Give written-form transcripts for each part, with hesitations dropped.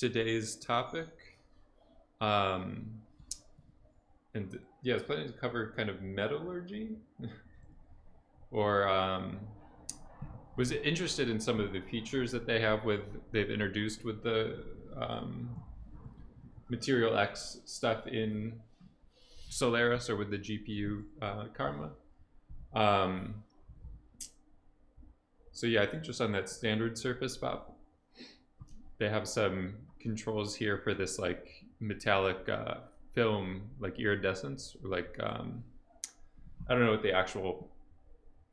today's topic. Um, and yeah, I was planning to cover kind of metallurgy, or was interested in some of the features that they've introduced with the um, MaterialX stuff in Solaris or with the GPU Karma. So yeah, I think just on that standard surface pop, they have some controls here for this like metallic film, like iridescence, or like I don't know what the actual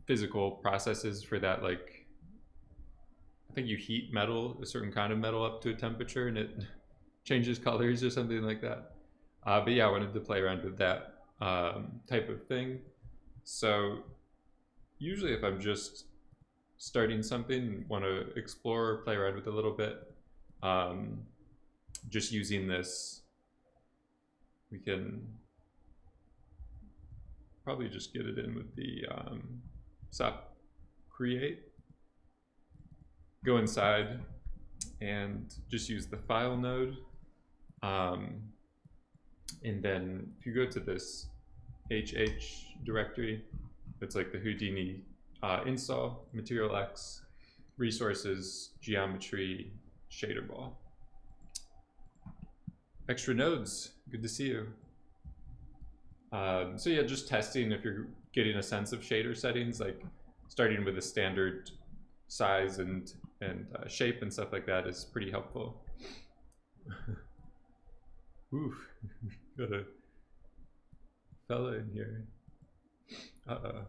physical process is for that. Like, I think you heat metal, a certain kind of metal, up to a temperature, and it changes colors or something like that. But yeah, I wanted to play around with that type of thing. So usually, if I'm just starting something and want to explore or play around with a little bit, just using this, we can probably just get it in with the SOP create. Go inside and just use the file node. And then if you go to this HH directory, it's like the Houdini install, MaterialX, resources, geometry, shaderball. Extra nodes, good to see you. So yeah, just testing if you're getting a sense of shader settings, like starting with a standard size and shape and stuff like that is pretty helpful. Oof, got a fella in here. Uh-oh.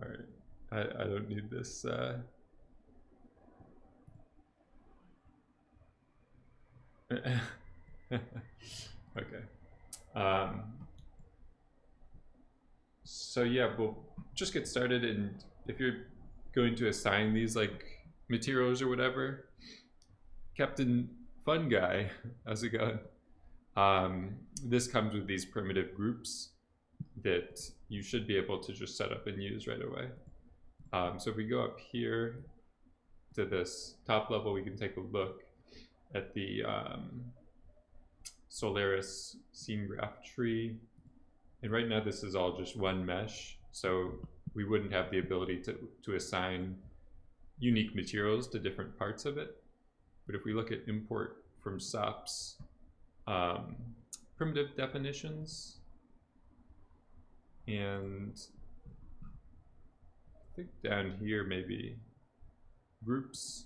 All right, I don't need this. Okay. So yeah, we'll just get started, and if you're going to assign these like materials or whatever, Captain Fun Guy, how's it going? This comes with these primitive groups that you should be able to just set up and use right away. So if we go up here to this top level, we can take a look at the Solaris scene graph tree. And right now this is all just one mesh, so we wouldn't have the ability to assign unique materials to different parts of it. But if we look at import from SOPs, primitive definitions, and I think down here maybe groups,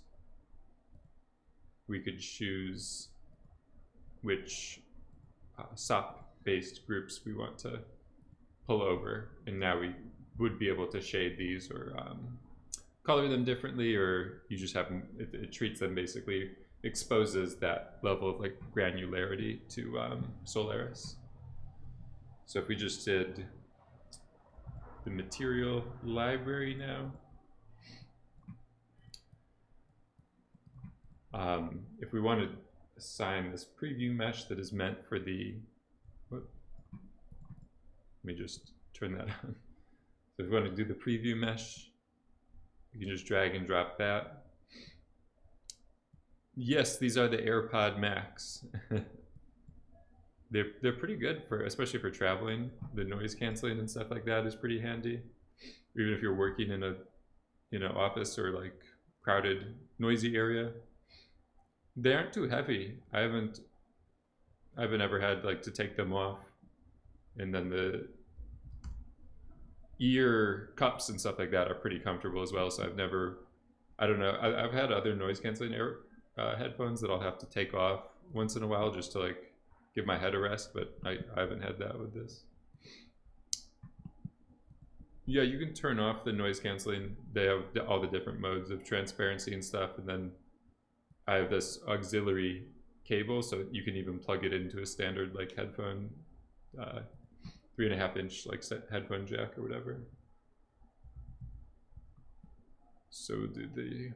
we could choose which SOP-based groups we want to pull over, and now we would be able to shade these or color them differently, or you just have them, it treats them, basically exposes that level of like granularity to Solaris. So if we just did the material library now, if we want to assign this preview mesh that is meant for the, let me just turn that on. So if we want to do the preview mesh, you can just drag and drop that. Yes, these are the AirPod Max. They're pretty good for, especially for traveling. The noise canceling and stuff like that is pretty handy. Even if you're working in a office or like crowded, noisy area. They aren't too heavy. I haven't ever had like to take them off. And then the ear cups and stuff like that are pretty comfortable as well. So I've never, I don't know. I've had other noise canceling headphones that I'll have to take off once in a while just to like give my head a rest, but I haven't had that with this. Yeah, you can turn off the noise canceling. They have all the different modes of transparency and stuff, and then I have this auxiliary cable, so you can even plug it into a standard like headphone, 3.5-inch like headphone jack or whatever. So do the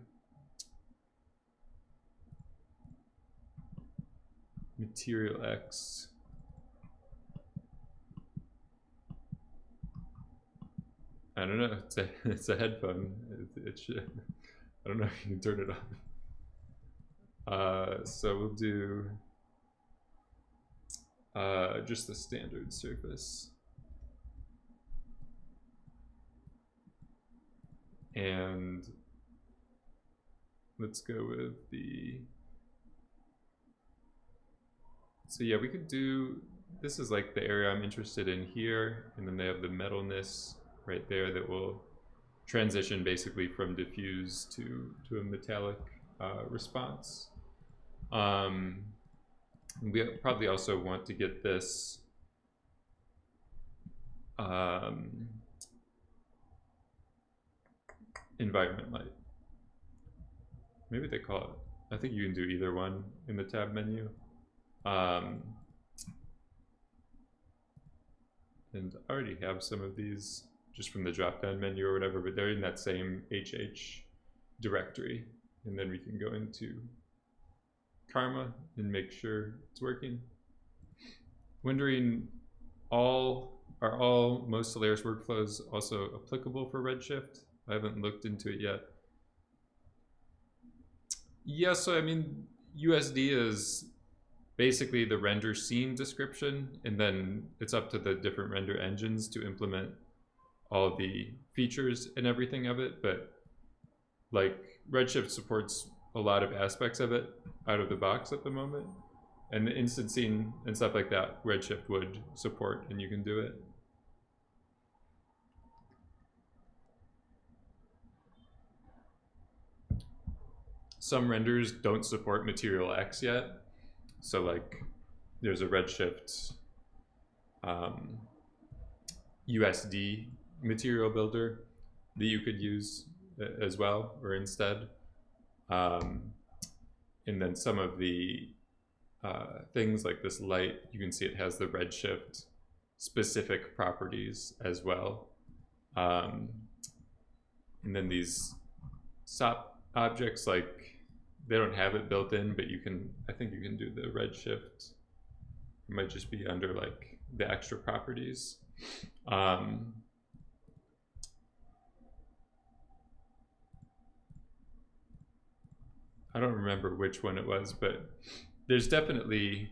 MaterialX. I don't know. It's a headphone. It should. I don't know if you can turn it So we'll do just the standard surface. And let's go with the, so yeah, we could do, this is like the area I'm interested in here, and then they have the metalness right there that will transition basically from diffuse to a metallic response. We probably also want to get this environment light. Maybe they call it, I think you can do either one in the tab menu. And I already have some of these just from the drop-down menu or whatever, but they're in that same HH directory. And then we can go into Karma and make sure it's working. Wondering, are all most Solaris workflows also applicable for Redshift? I haven't looked into it yet. Yeah, so I mean, USD is basically the render scene description, and then it's up to the different render engines to implement all the features and everything of it. But like Redshift supports a lot of aspects of it out of the box at the moment, and the instancing and stuff like that Redshift would support, and you can do it. Some renders don't support MaterialX yet, so like there's a Redshift USD material builder that you could use as well, or instead. And then some of the things like this light, you can see it has the Redshift specific properties as well. And then these SOP objects, like they don't have it built in, but you can, I think you can do the Redshift. It might just be under like the extra properties. I don't remember which one it was, but there's definitely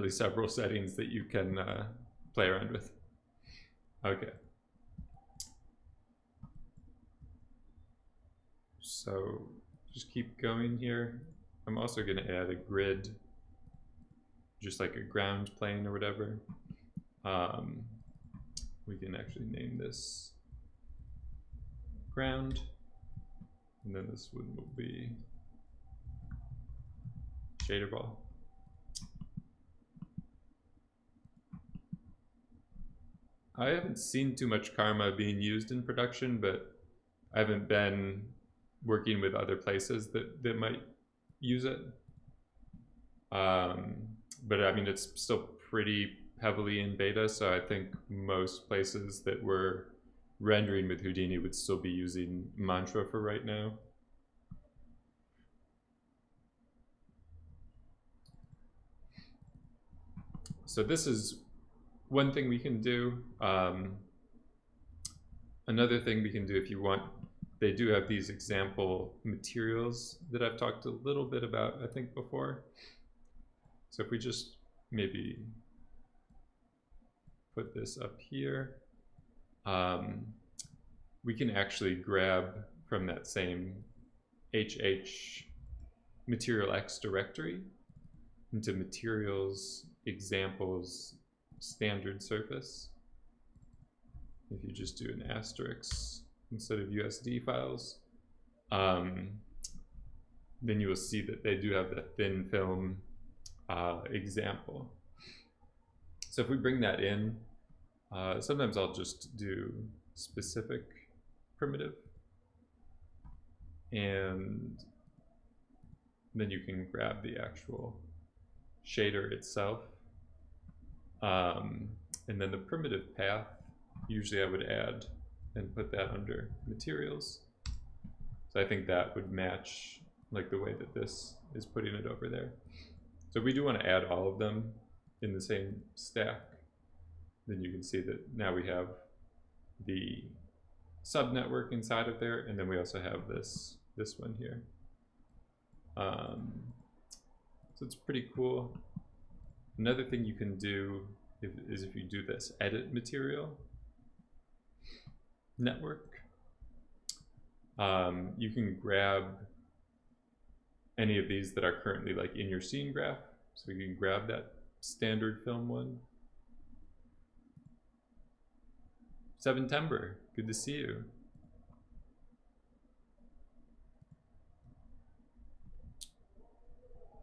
several settings that you can play around with. Okay. So just keep going here. I'm also going to add a grid, just like a ground plane or whatever. We can actually name this ground, and then this one will be shaderball. I haven't seen too much Karma being used in production, but I haven't been working with other places that might use it. But I mean, it's still pretty heavily in beta, so I think most places that were rendering with Houdini would still be using Mantra for right now. So this is one thing we can do. Another thing we can do if you want, they do have these example materials that I've talked a little bit about, I think, before. So if we just maybe put this up here, we can actually grab from that same HH MaterialX directory into materials, examples, standard surface. If you just do an asterisk instead of USD files, then you will see that they do have the thin film example. So if we bring that in, sometimes I'll just do specific primitive, and then you can grab the actual shader itself, and then the primitive path, usually I would add and put that under materials. So I think that would match like the way that this is putting it over there. So if we do want to add all of them in the same stack, then you can see that now we have the subnetwork inside of there, and then we also have this one here. So it's pretty cool. Another thing you can do is if you do this edit material network, you can grab any of these that are currently like in your scene graph. So you can grab that standard film one. September, good to see you.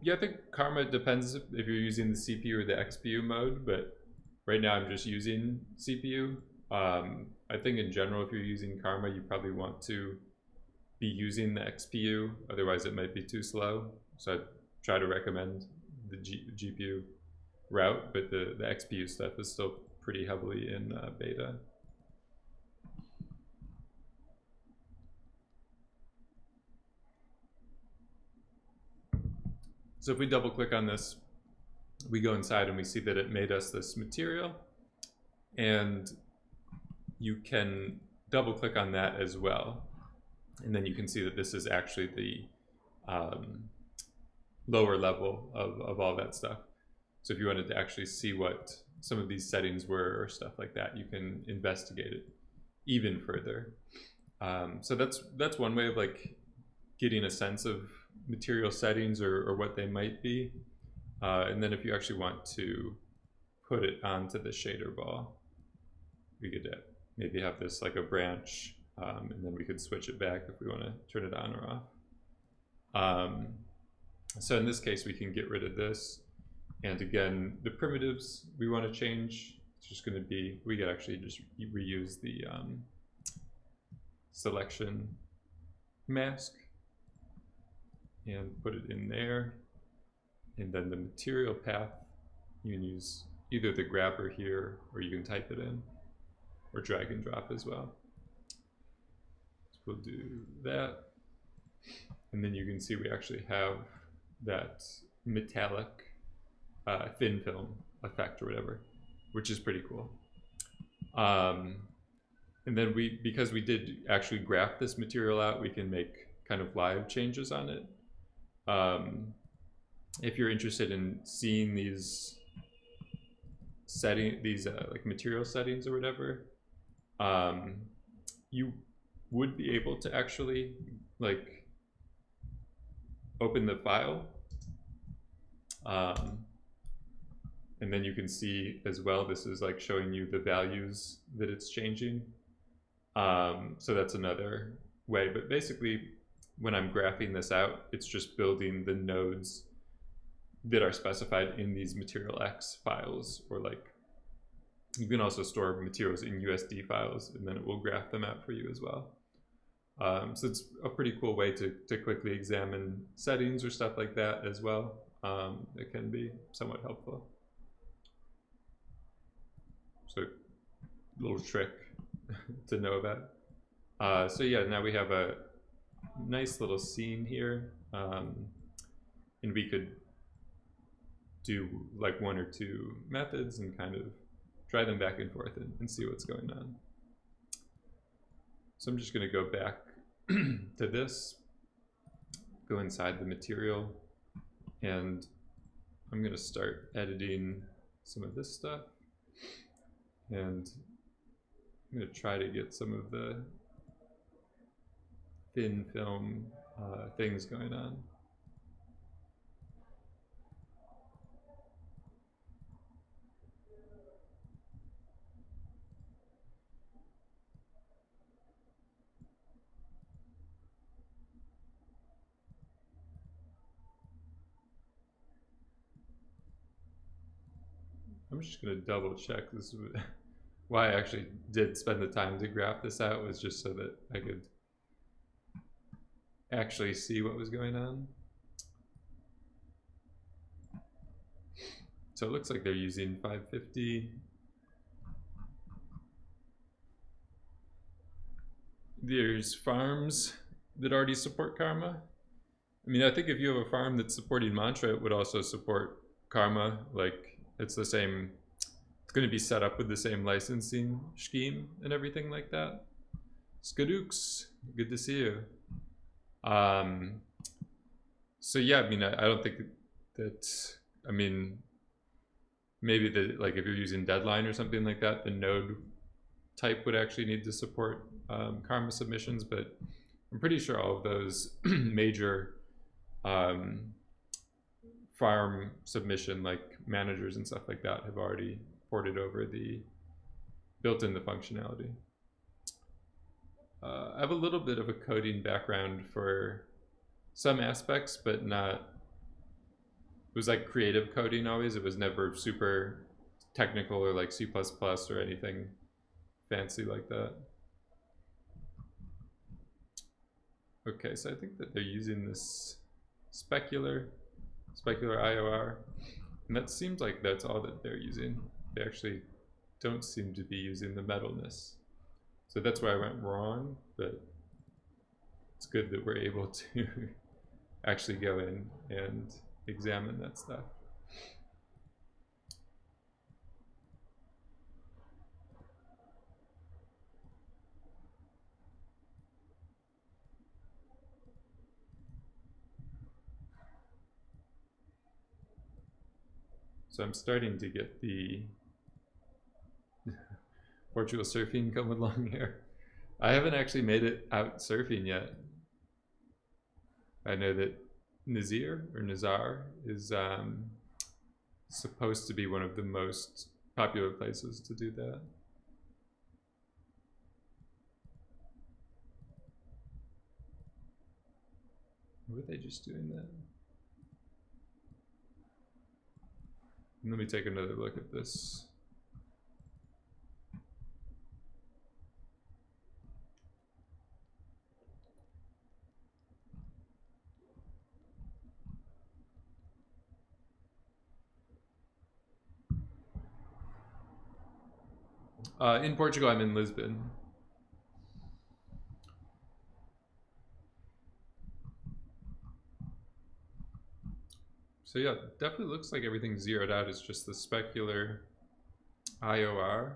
Yeah, I think Karma depends if you're using the CPU or the XPU mode, but right now I'm just using CPU. I think in general, if you're using Karma, you probably want to be using the XPU, otherwise it might be too slow. So I try to recommend the GPU route, but the XPU stuff is still pretty heavily in beta. So if we double click on this, we go inside and we see that it made us this material, and you can double click on that as well. And then you can see that this is actually the lower level of all that stuff. So if you wanted to actually see what some of these settings were or stuff like that, you can investigate it even further. So that's one way of like getting a sense of material settings or what they might be. And then if you actually want to put it onto the shader ball, we could maybe have this like a branch, and then we could switch it back if we want to turn it on or off. So in this case, we can get rid of this. And again, the primitives we want to change, it's just going to be, we could actually just reuse the selection mask and put it in there. And then the material path, you can use either the grabber here, or you can type it in, or drag and drop as well. So we'll do that. And then you can see we actually have that metallic thin film effect or whatever, which is pretty cool. And then because we did actually graph this material out, we can make kind of live changes on it. If you're interested in seeing these like material settings or whatever, you would be able to actually like open the file, and then you can see as well, this is like showing you the values that it's changing. So that's another way, but basically when I'm graphing this out, it's just building the nodes that are specified in these MaterialX files, or like you can also store materials in USD files, and then it will graph them out for you as well. So it's a pretty cool way to quickly examine settings or stuff like that as well. It can be somewhat helpful. So a little trick to know about. So yeah, now we have a nice little scene here, and we could do like one or two methods and kind of try them back and forth and see what's going on. So I'm just going to go back to this, go inside the material, and I'm going to start editing some of this stuff, and I'm going to try to get some of the thin film things going on. I'm just going to double check this. Why I actually did spend the time to graph this out was just so that I could actually see what was going on. So it looks like they're using 550. There's farms that already support Karma. I mean, I think if you have a farm that's supporting Mantra, it would also support Karma. Like, it's the same, it's going to be set up with the same licensing scheme and everything like that. Skadooks, good to see you. So yeah, I mean, I don't think that, I mean, maybe like if you're using Deadline or something like that, the node type would actually need to support Karma submissions, but I'm pretty sure all of those major farm submission like managers and stuff like that have already ported over the built in the functionality. I have a little bit of a coding background for some aspects, but not, it was like creative coding always. It was never super technical or like C++ or anything fancy like that. Okay, so I think that they're using this specular IOR, and that seems like that's all that they're using. They actually don't seem to be using the metalness. So that's where I went wrong, but it's good that we're able to actually go in and examine that stuff. So I'm starting to get the Portugal surfing come along here. I haven't actually made it out surfing yet. I know that Nazar is supposed to be one of the most popular places to do that. Were they just doing that? Let me take another look at this. In Portugal, I'm in Lisbon. So yeah, definitely looks like everything's zeroed out. It's just the specular IOR.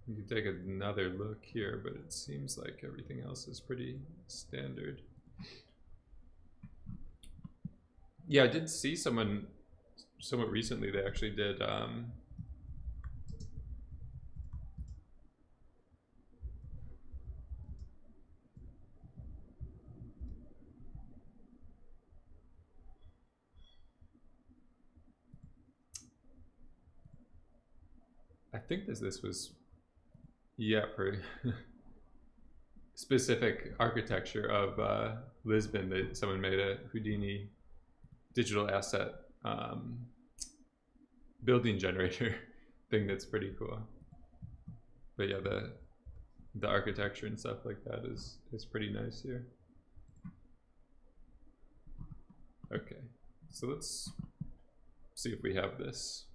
You can take another look here, but it seems like everything else is pretty standard. Yeah, I did see someone somewhat recently, they actually did I think this was, yeah, for specific architecture of Lisbon, that someone made a Houdini digital asset building generator thing that's pretty cool. But yeah, the architecture and stuff like that is pretty nice here. Okay, so let's see if we have this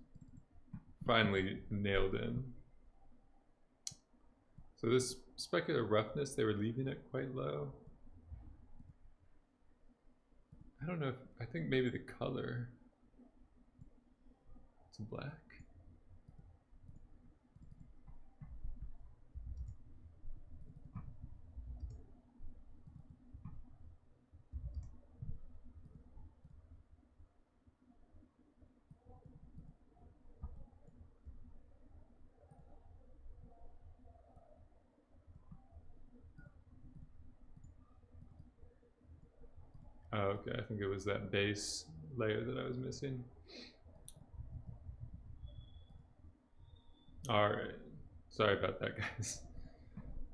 finally nailed in. So this specular roughness, they were leaving it quite low. I don't know if, I think maybe the color, it's black. Oh, okay, I think it was that base layer that I was missing. All right, sorry about that, guys.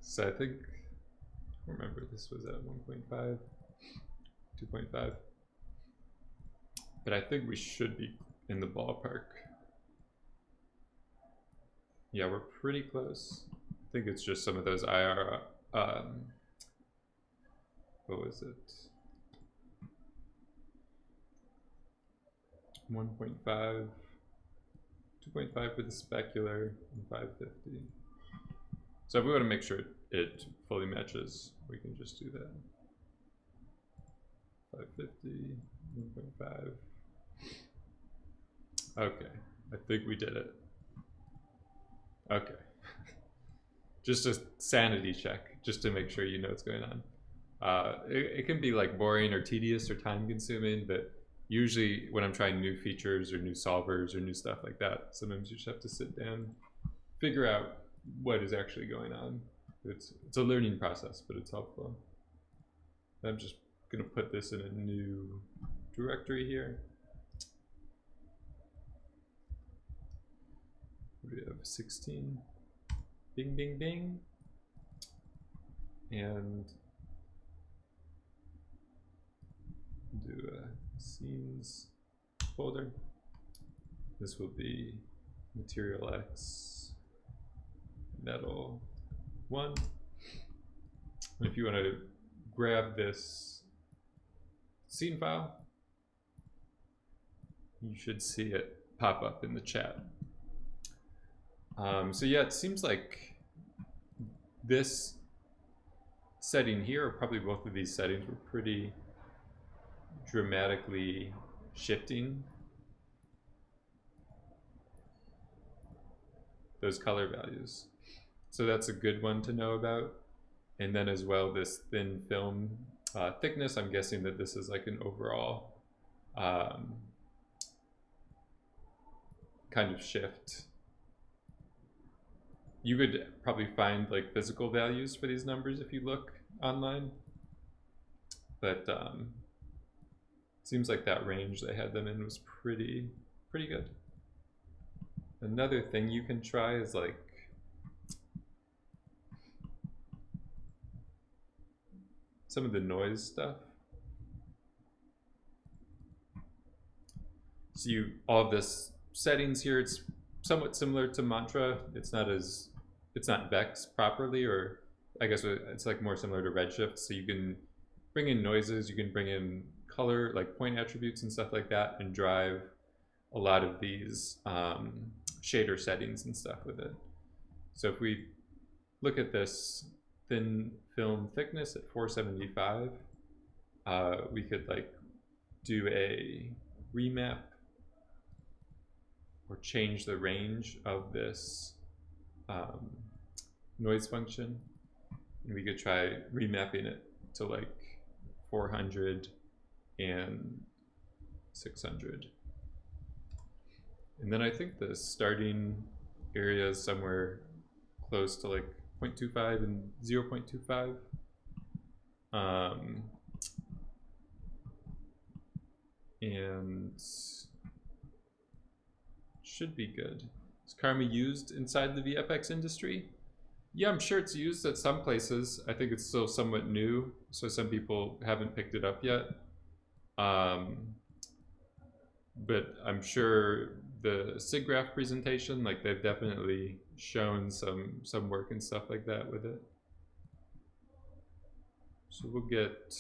So I think, remember this was at 1.5, 2.5, but I think we should be in the ballpark. Yeah, we're pretty close. I think it's just some of those IR, what was it? 1.5, 2.5 for the specular, and 550. So if we want to make sure it fully matches, we can just do that. 550, 1.5. Okay, I think we did it. Okay. just a sanity check, just to make sure you know what's going on. It can be like boring or tedious or time consuming, but usually when I'm trying new features or new solvers or new stuff like that, sometimes you just have to sit down, figure out what is actually going on. It's a learning process, but it's helpful. I'm just gonna put this in a new directory here. We have 16. Bing, bing, bing. And do a scenes folder. This will be MaterialX metal 1. And if you want to grab this scene file, you should see it pop up in the chat. So yeah, it seems like this setting here, or probably both of these settings, were pretty dramatically shifting those color values. So that's a good one to know about. And then as well, this thin film thickness, I'm guessing that this is like an overall kind of shift. You could probably find like physical values for these numbers if you look online, but seems like that range they had them in was pretty good. Another thing you can try is like some of the noise stuff. So all of this settings here, it's somewhat similar to Mantra. It's not Vex properly, or I guess it's like more similar to Redshift. So you can bring in noises, you can bring in color, like point attributes and stuff like that, and drive a lot of these shader settings and stuff with it. So if we look at this thin film thickness at 475, we could like do a remap or change the range of this noise function, and we could try remapping it to like 400 and 600. And then I think the starting area is somewhere close to like 0.25 and 0.25. And should be good. Is Karma used inside the VFX industry? Yeah, I'm sure it's used at some places. I think it's still somewhat new, so some people haven't picked it up yet. But I'm sure the SIGGRAPH presentation, like they've definitely shown some work and stuff like that with it. So we'll get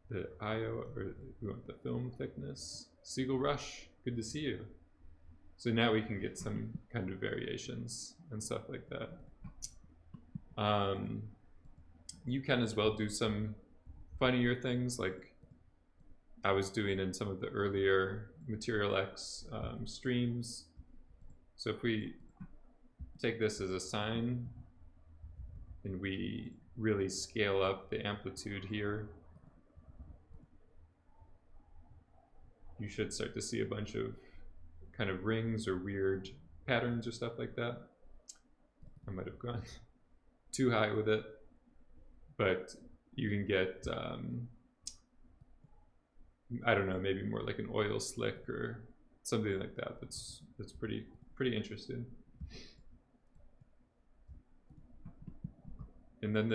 the IO, or we want the film thickness. Siegel Rush, good to see you. So now we can get some kind of variations and stuff like that. You can as well do some funnier things like I was doing in some of the earlier MaterialX streams. So if we take this as a sine and we really scale up the amplitude here, you should start to see a bunch of kind of rings or weird patterns or stuff like that. I might have gone too high with it, but you can get I don't know, maybe more like an oil slick or something like that. That's pretty interesting. And then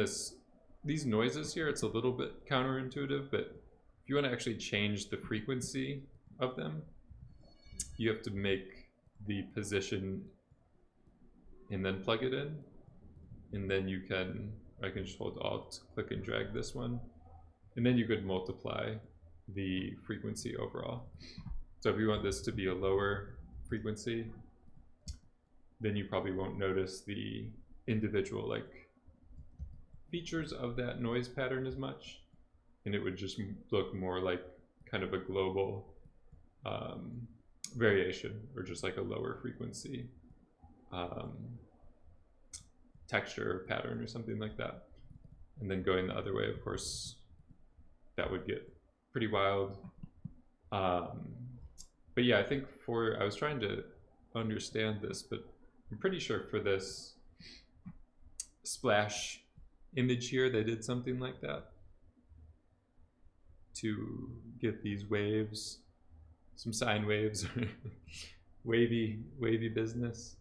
these noises here, it's a little bit counterintuitive, but if you want to actually change the frequency of them, you have to make the position and then plug it in, and then you can, I can just hold Alt, click and drag this one, and then you could multiply the frequency overall. So if you want this to be a lower frequency, then you probably won't notice the individual like features of that noise pattern as much, and it would just look more like kind of a global variation, or just like a lower frequency texture pattern or something like that. And then going the other way, of course, that would get pretty wild. But yeah, I think I was trying to understand this, but I'm pretty sure for this splash image here, they did something like that to get these waves, some sine waves, wavy business.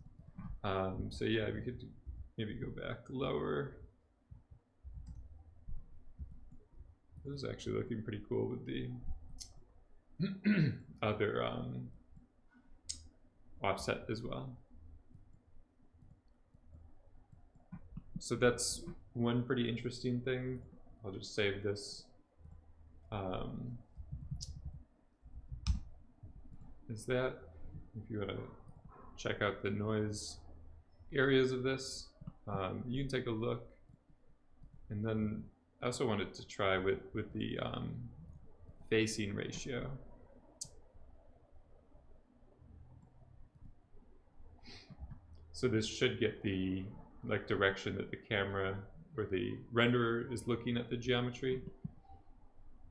So yeah, we could maybe go back lower. This is actually looking pretty cool with the other offset as well. So that's one pretty interesting thing. I'll just save this. Is that, if you want to check out the noise areas of this, you can take a look. And then I also wanted to try with the facing ratio. So this should get the direction that the camera or the renderer is looking at the geometry,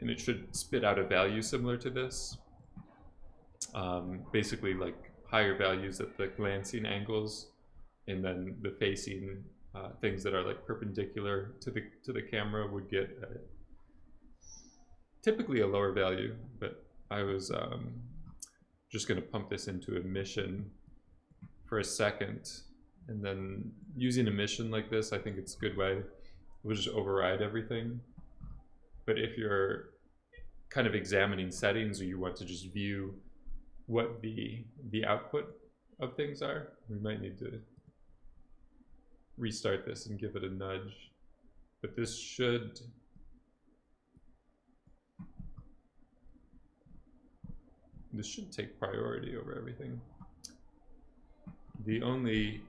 and it should spit out a value similar to this. Basically like higher values at the glancing angles, and then the facing things that are like perpendicular to the camera would get typically a lower value. But I was just going to pump this into emission for a second, and then using emission like this, I think it's a good way. We'll just override everything. But if you're kind of examining settings, or you want to just view what the output of things are, we might need to restart this and give it a nudge. But this should take priority over everything. The only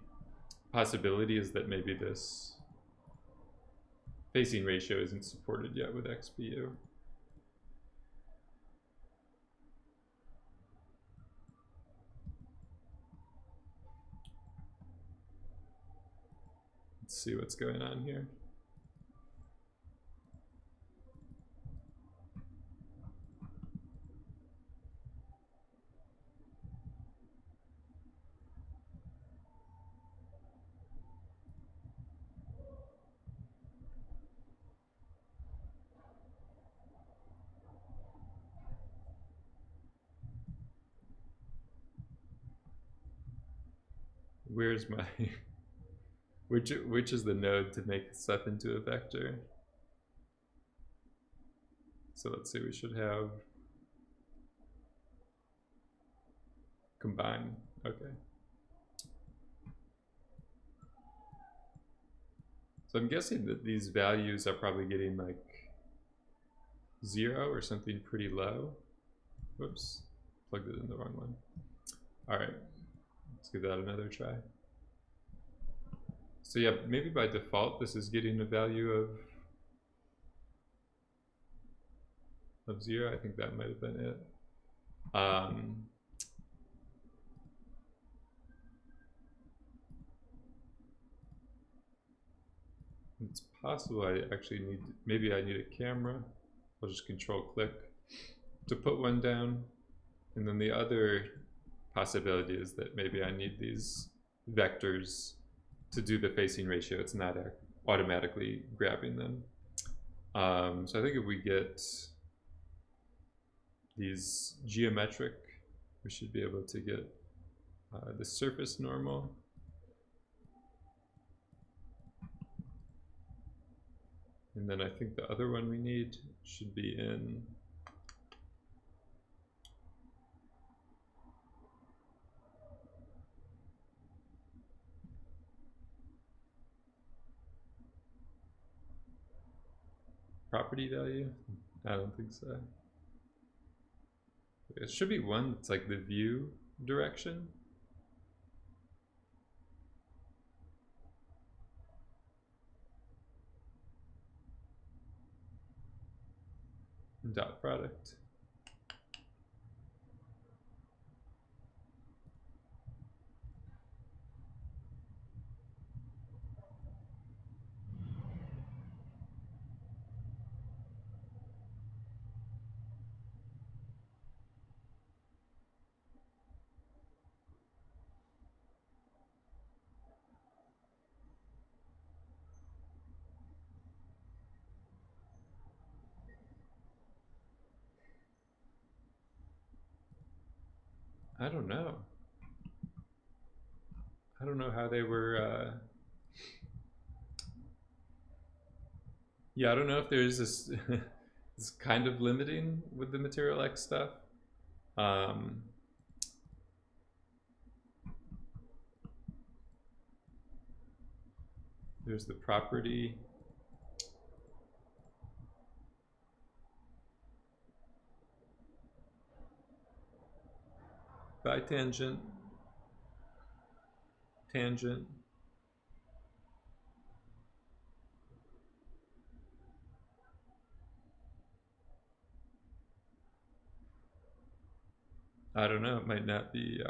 possibility is that maybe this facing ratio isn't supported yet with XPU. Let's see what's going on here. Where's my which is the node to make stuff into a vector? So let's see, we should have combine. Okay. So I'm guessing that these values are probably getting like 0 or something pretty low. Whoops, plugged it in the wrong one. All right, let's give that another try. So yeah, maybe by default this is getting a value of 0. I think that might have been it. It's possible I actually maybe I need a camera. I'll just control click to put one down. And then the other possibility is that maybe I need these vectors to do the facing ratio. It's not automatically grabbing them. So I think if we get these geometric, we should be able to get the surface normal. And then I think the other one we need should be in property value. I don't think so. It should be one that's like the view direction. Dot product. I don't know. I don't know how they were. Yeah, I don't know if there's this this kind of limiting with the MaterialX stuff. Um, there's the property. Bitangent, tangent. I don't know. It might not be.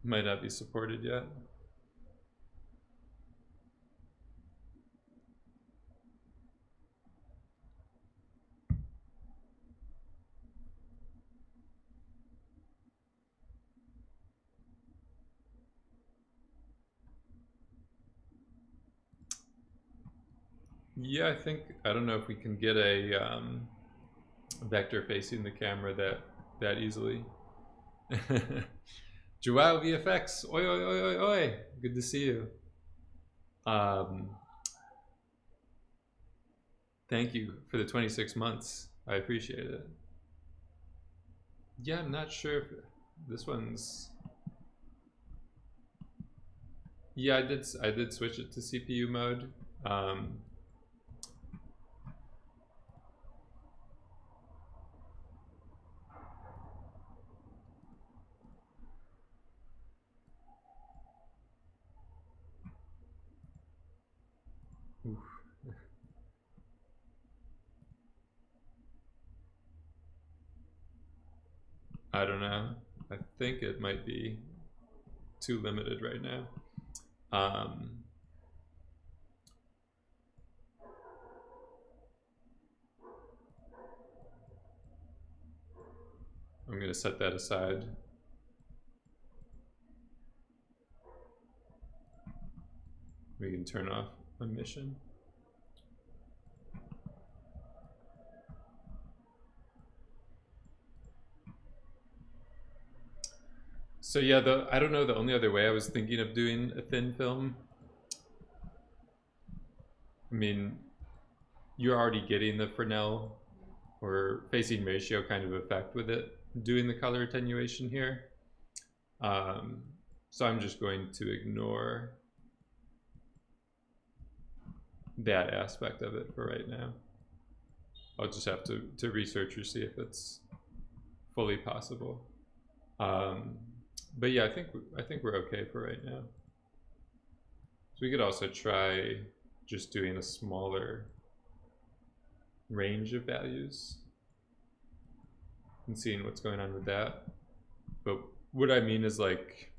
Might not be supported yet. Yeah, I don't know if we can get a vector facing the camera that easily. Joao VFX, oi oi oi oi oi! Good to see you. Thank you for the 26 months. I appreciate it. Yeah, I'm not sure if this one's. Yeah, I did switch it to CPU mode. I don't know. I think it might be too limited right now. I'm going to set that aside. We can turn off emission. So yeah, I don't know, the only other way I was thinking of doing a thin film, I mean, you're already getting the Fresnel or facing ratio kind of effect with it, doing the color attenuation here. So I'm just going to ignore that aspect of it for right now. I'll just have to research or see if it's fully possible. But yeah, I think we're okay for right now. So we could also try just doing a smaller range of values and seeing what's going on with that. But what I mean is, like,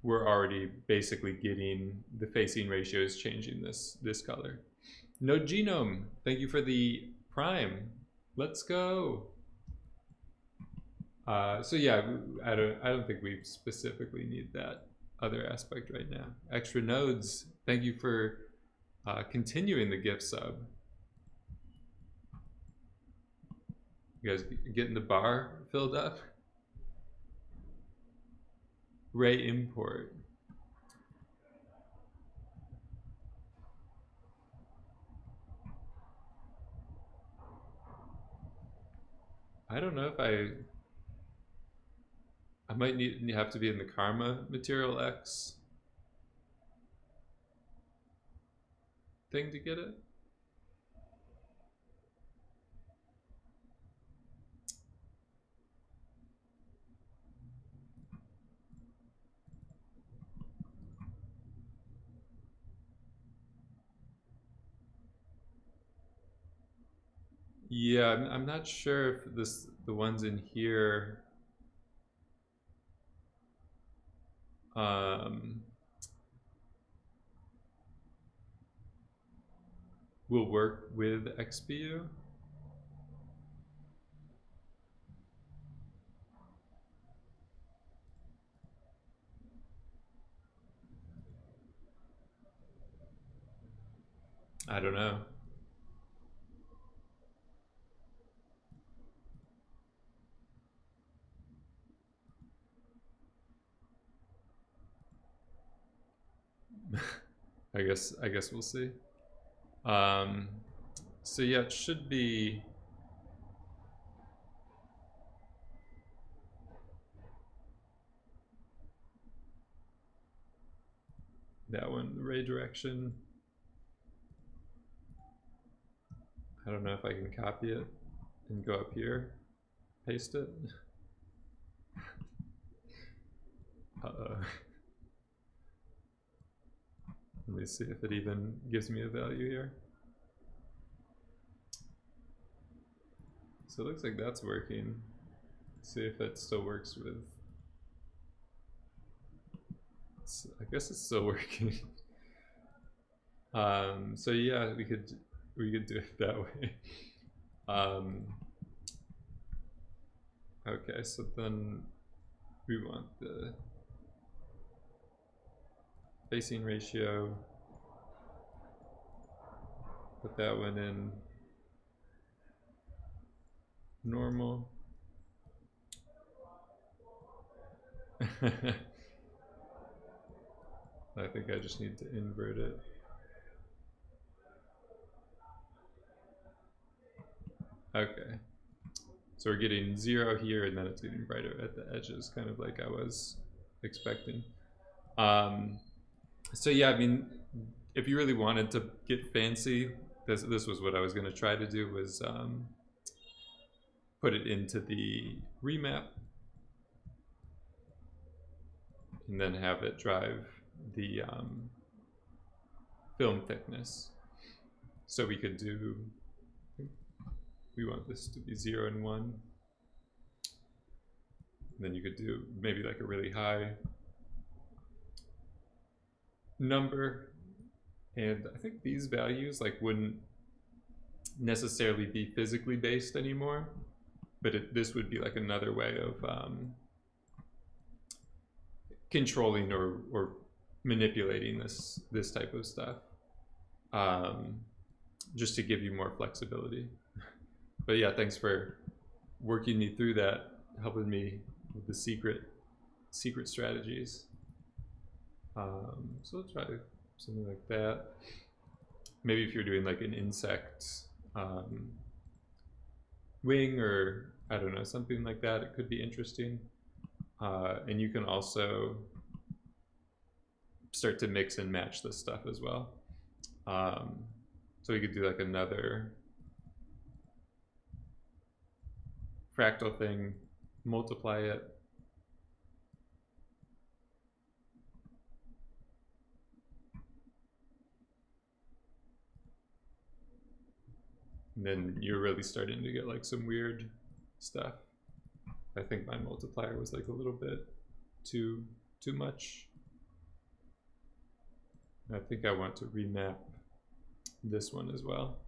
we're already basically getting the facing ratios changing this color. No genome, thank you for the prime. Let's go. So yeah, I don't think we specifically need that other aspect right now. Extra nodes, thank you for continuing the gift sub. You guys getting the bar filled up? Ray import. I don't know if I might have to be in the Karma MaterialX thing to get it. Yeah, I'm not sure if the ones in here will work with XPU. I don't know. I guess we'll see. So yeah, it should be that one, the ray direction. I don't know if I can copy it and go up here, paste it. Let me see if it even gives me a value here. So it looks like that's working. Let's see if it still works with. I guess it's still working. So yeah, we could do it that way. Okay, so then we want the facing ratio. Put that one in normal. I think I just need to invert it. Okay. So we're getting 0 here, and then it's getting brighter at the edges, kind of like I was expecting. So yeah, I mean, if you really wanted to get fancy, this was what I was going to try to do, was put it into the remap, and then have it drive the film thickness. So we could do, we want this to be 0 and 1. And then you could do maybe like a really high number. And I think these values like wouldn't necessarily be physically based anymore, but this would be like another way of controlling or manipulating this type of stuff, just to give you more flexibility. But yeah, thanks for working me through that, helping me with the secret strategies. So let's try something like that. Maybe if you're doing like an insect wing, or I don't know, something like that, it could be interesting. And you can also start to mix and match this stuff as well. So we could do like another fractal thing, multiply it. And then you're really starting to get like some weird stuff. I think my multiplier was like a little bit too much. I think I want to remap this one as well.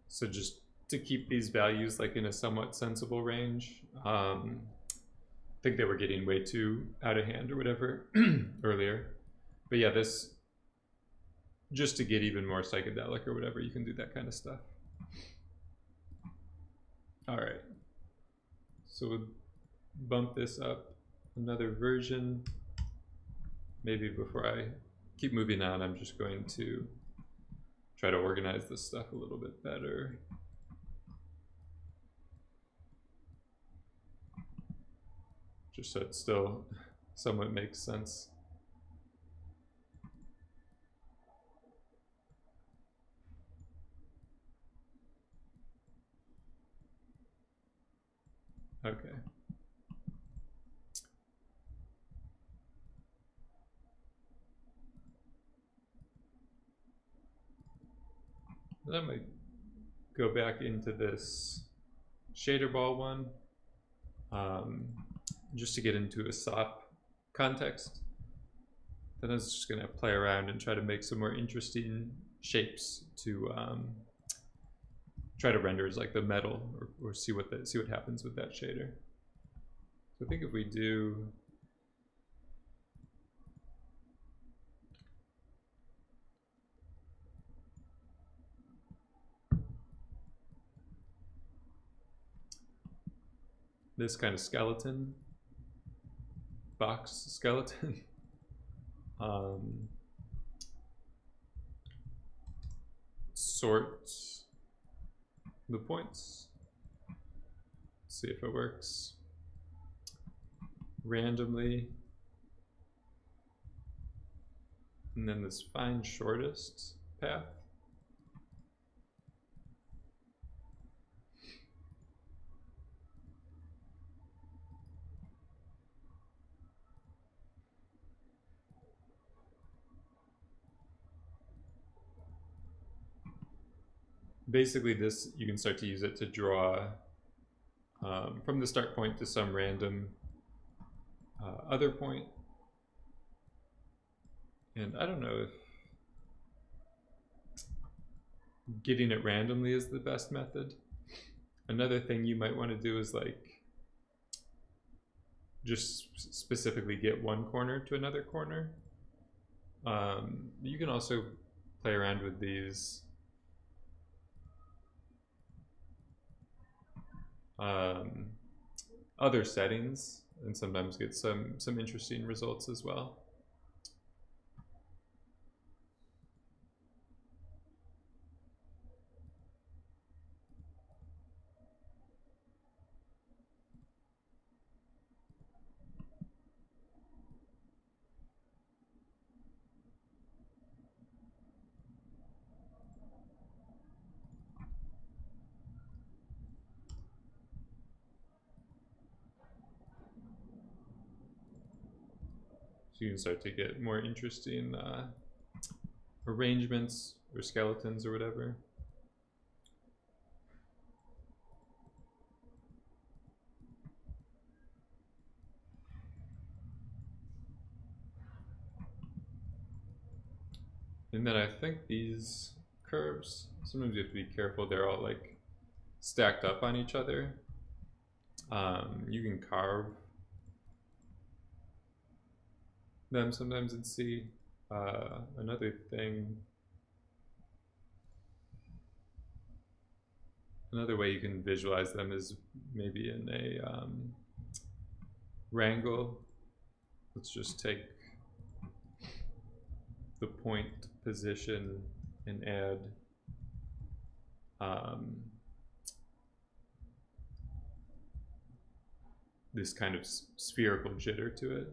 So just to keep these values like in a somewhat sensible range. I think they were getting way too out of hand or whatever earlier. But yeah, this, just to get even more psychedelic or whatever, you can do that kind of stuff. All right. So we'll bump this up another version. Maybe before I keep moving on, I'm just going to try to organize this stuff a little bit better. Just so it still somewhat makes sense. Okay. Then I might go back into this shaderball one, just to get into a SOP context. Then I was just going to play around and try to make some more interesting shapes to try to render as like the metal, or see what happens with that shader. So I think if we do this kind of skeleton, box skeleton. Sort the points, see if it works randomly, and then this find shortest path. Basically this, you can start to use it to draw from the start point to some random other point. And I don't know if getting it randomly is the best method. Another thing you might want to do is like just specifically get one corner to another corner. You can also play around with these other settings and sometimes get some interesting results as well. So you can start to get more interesting arrangements or skeletons or whatever. And then I think these curves, sometimes you have to be careful, they're all like stacked up on each other. You can carve them sometimes and see. Another thing, another way you can visualize them is maybe in a wrangle. Let's just take the point position and add this kind of spherical jitter to it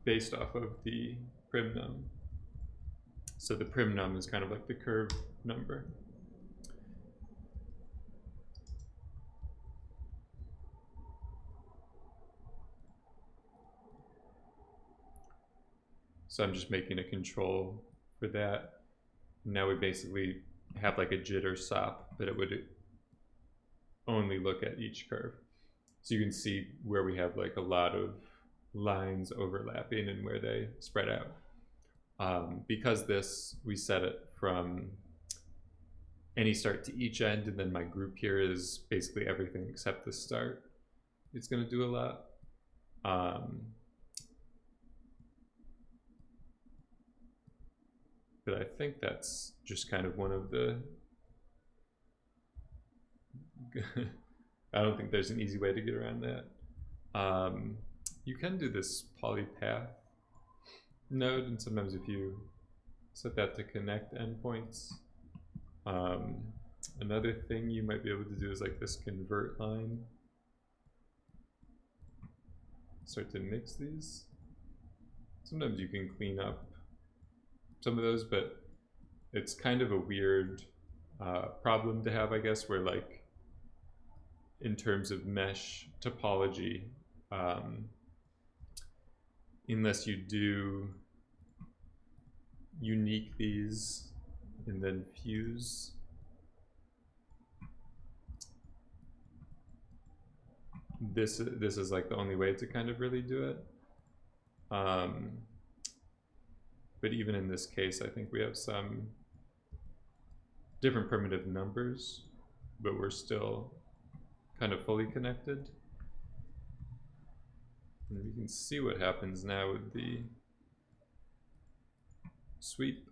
based off of the prim num. So the prim num is kind of like the curve number. So I'm just making a control for that. Now we basically have like a jitter SOP, but it would only look at each curve. So you can see where we have like a lot of lines overlapping and where they spread out. Because this, we set it from any start to each end, and then my group here is basically everything except the start. It's going to do a lot. But I think that's just kind of one of the I don't think there's an easy way to get around that. You can do this polypath node, and sometimes if you set that to connect endpoints, another thing you might be able to do is like this convert line. Start to mix these. Sometimes you can clean up some of those, but it's kind of a weird problem to have, I guess, where like in terms of mesh topology, unless you do unique these and then fuse, this is like the only way to kind of really do it. But even in this case, I think we have some different primitive numbers, but we're still kind of fully connected. And we can see what happens now with the sweep.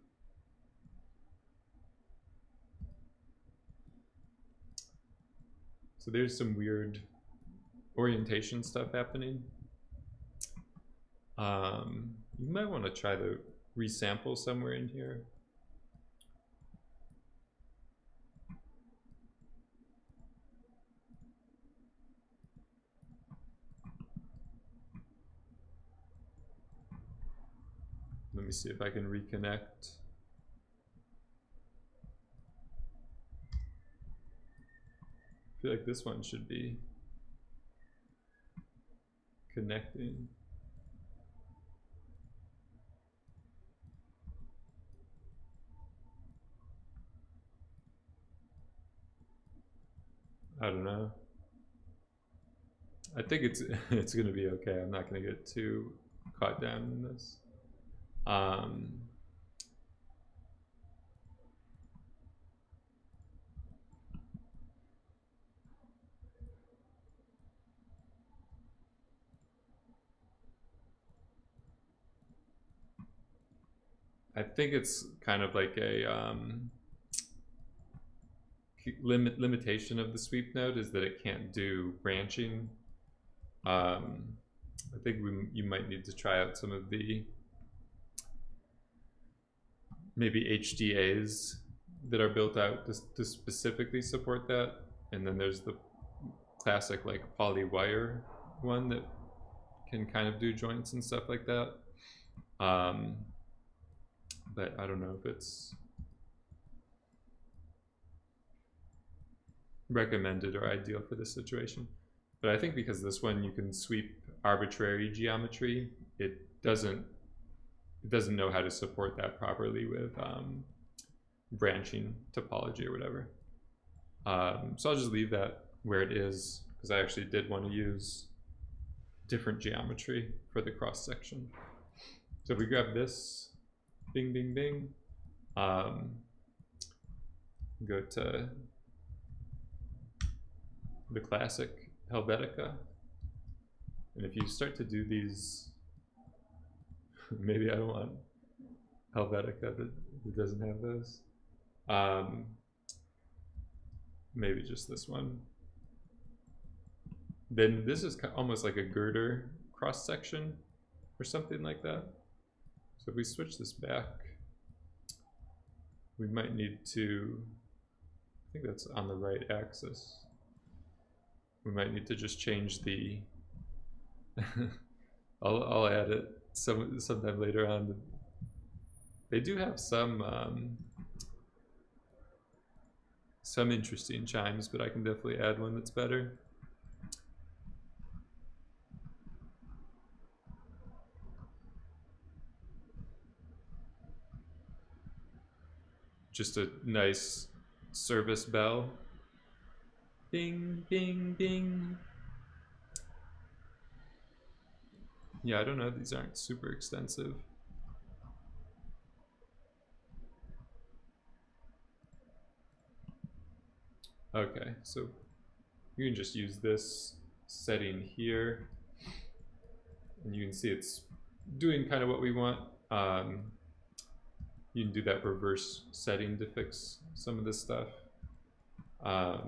So there's some weird orientation stuff happening. You might want to try to resample somewhere in here. Let me see if I can reconnect. I feel like this one should be connecting. I don't know. I think it's gonna be okay. I'm not gonna get too caught down in this. I think it's kind of like a limitation of the sweep node is that it can't do branching. I think you might need to try out some of the maybe HDAs that are built out to specifically support that. And then there's the classic like poly wire one that can kind of do joints and stuff like that. But I don't know if it's recommended or ideal for this situation. But I think because this one you can sweep arbitrary geometry, it doesn't know how to support that properly with branching topology or whatever. So I'll just leave that where it is because I actually did want to use different geometry for the cross section. So if we grab this, bing, bing, bing, go to the classic Helvetica, and if you start to do these, maybe I don't want Helvetica that doesn't have those. Maybe just this one. Then this is almost like a girder cross section or something like that. So if we switch this back, we might need to, I think that's on the right axis. We might need to just change the, I'll add it sometime later on. They do have some interesting chimes, but I can definitely add one that's better. Just a nice service bell. Bing, bing, bing. Yeah, I don't know. These aren't super extensive. Okay, so you can just use this setting here. And you can see it's doing kind of what we want. You can do that reverse setting to fix some of this stuff. I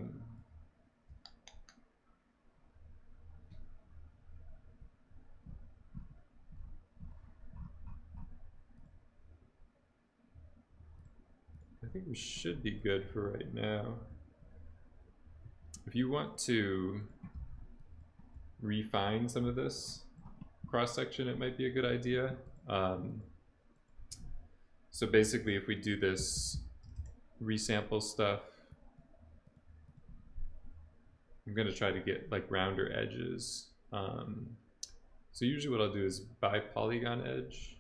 think we should be good for right now. If you want to refine some of this cross section, it might be a good idea. So basically, if we do this resample stuff, I'm going to try to get like rounder edges. So usually what I'll do is buy polygon edge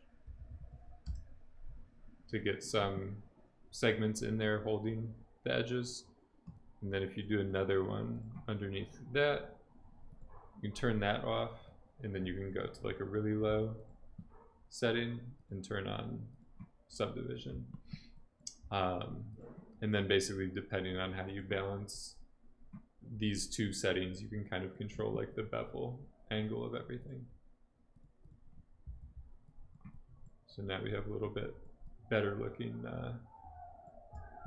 to get some segments in there holding the edges. And then if you do another one underneath that, you can turn that off, and then you can go to like a really low setting and turn on subdivision. And then basically depending on how you balance these two settings, you can kind of control like the bevel angle of everything. So now we have a little bit better looking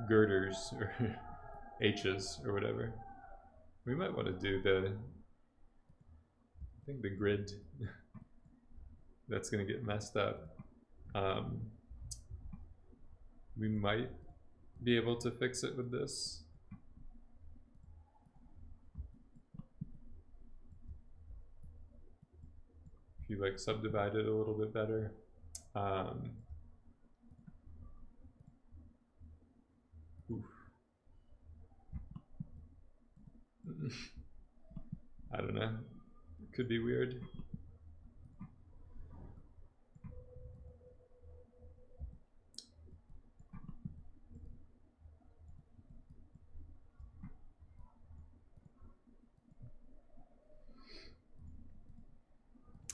girders or H's or whatever. We might want to do the, I think the grid, that's going to get messed up. We might be able to fix it with this. If you like subdivide it a little bit better. Oof. I don't know. It could be weird.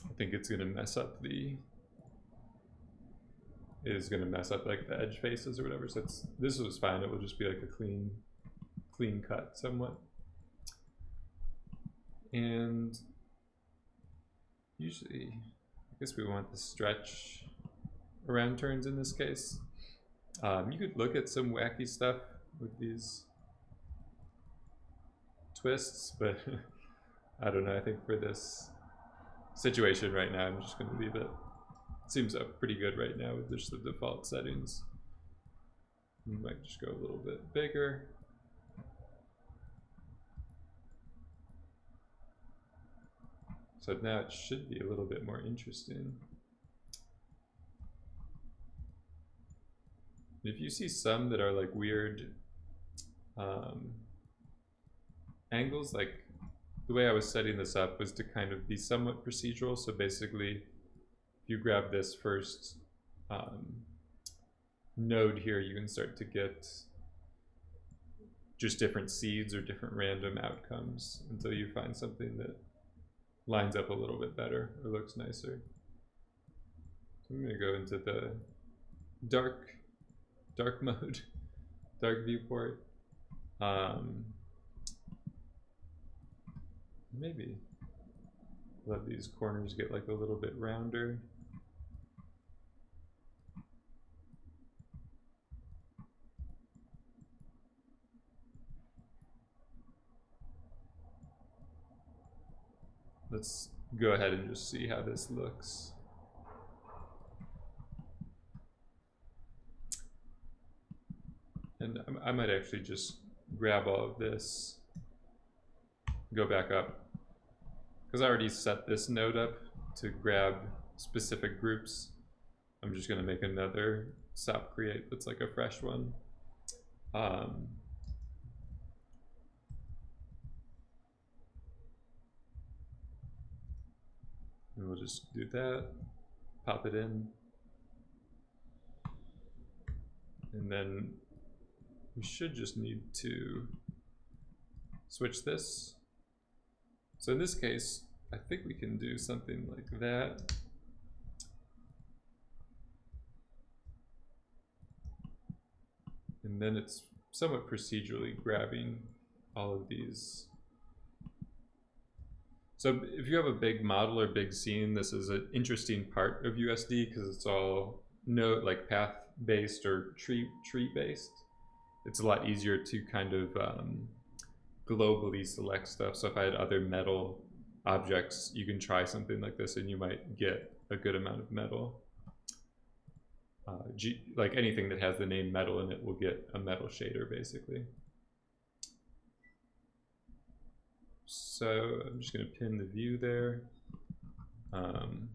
I think it's gonna mess up the. It is gonna mess up like the edge faces or whatever. So this was fine. It will just be like a clean cut somewhat. And usually, I guess we want the stretch around turns in this case. You could look at some wacky stuff with these twists, but I don't know. I think for this situation right now, I'm just going to leave it. It seems pretty good right now with just the default settings. We might just go a little bit bigger. So now it should be a little bit more interesting. If you see some that are like weird angles, like the way I was setting this up was to kind of be somewhat procedural. So basically, if you grab this first node here, you can start to get just different seeds or different random outcomes until you find something that lines up a little bit better or looks nicer. So I'm going to go into the dark mode, dark viewport. Maybe let these corners get like a little bit rounder. Let's go ahead and just see how this looks. And I might actually just grab all of this, go back up, because I already set this node up to grab specific groups. I'm just going to make another SOP create that's like a fresh one. And we'll just do that, pop it in, and then we should just need to switch this. So in this case, I think we can do something like that. And then it's somewhat procedurally grabbing all of these. So if you have a big model or big scene, this is an interesting part of USD because it's all node, like path based or tree based. It's a lot easier to kind of globally select stuff. So if I had other metal objects, you can try something like this and you might get a good amount of metal. Like anything that has the name metal in it will get a metal shader basically. So I'm just going to pin the view there. I'm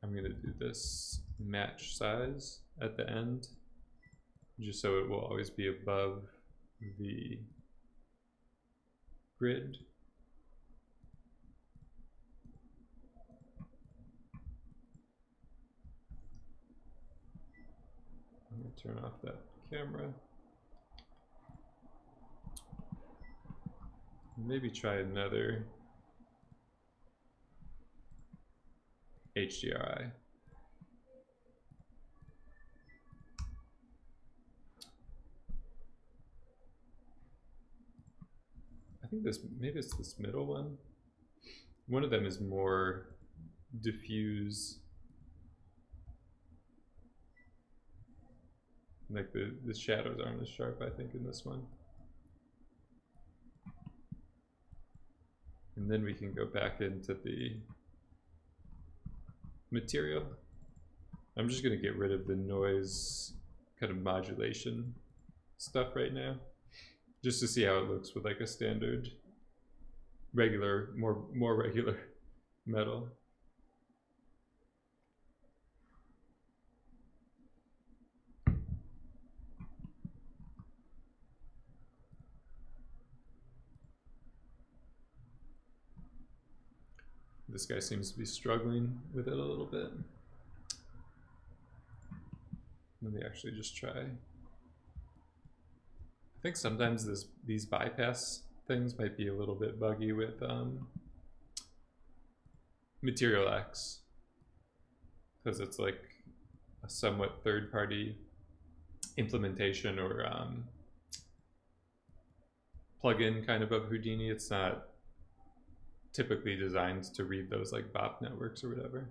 going to do this match size at the end, just so it will always be above the grid. I'm going to turn off that camera. Maybe try another HDRI. I think this, maybe it's this middle one. One of them is more diffuse. Like the shadows aren't as sharp, I think, in this one. And then we can go back into the material. I'm just going to get rid of the noise kind of modulation stuff right now, just to see how it looks with like a standard regular, more regular metal. This guy seems to be struggling with it a little bit. Let me actually just try. I think sometimes these bypass things might be a little bit buggy with MaterialX, because it's like a somewhat third-party implementation or plugin kind of Houdini. It's not typically designed to read those like BOP networks or whatever.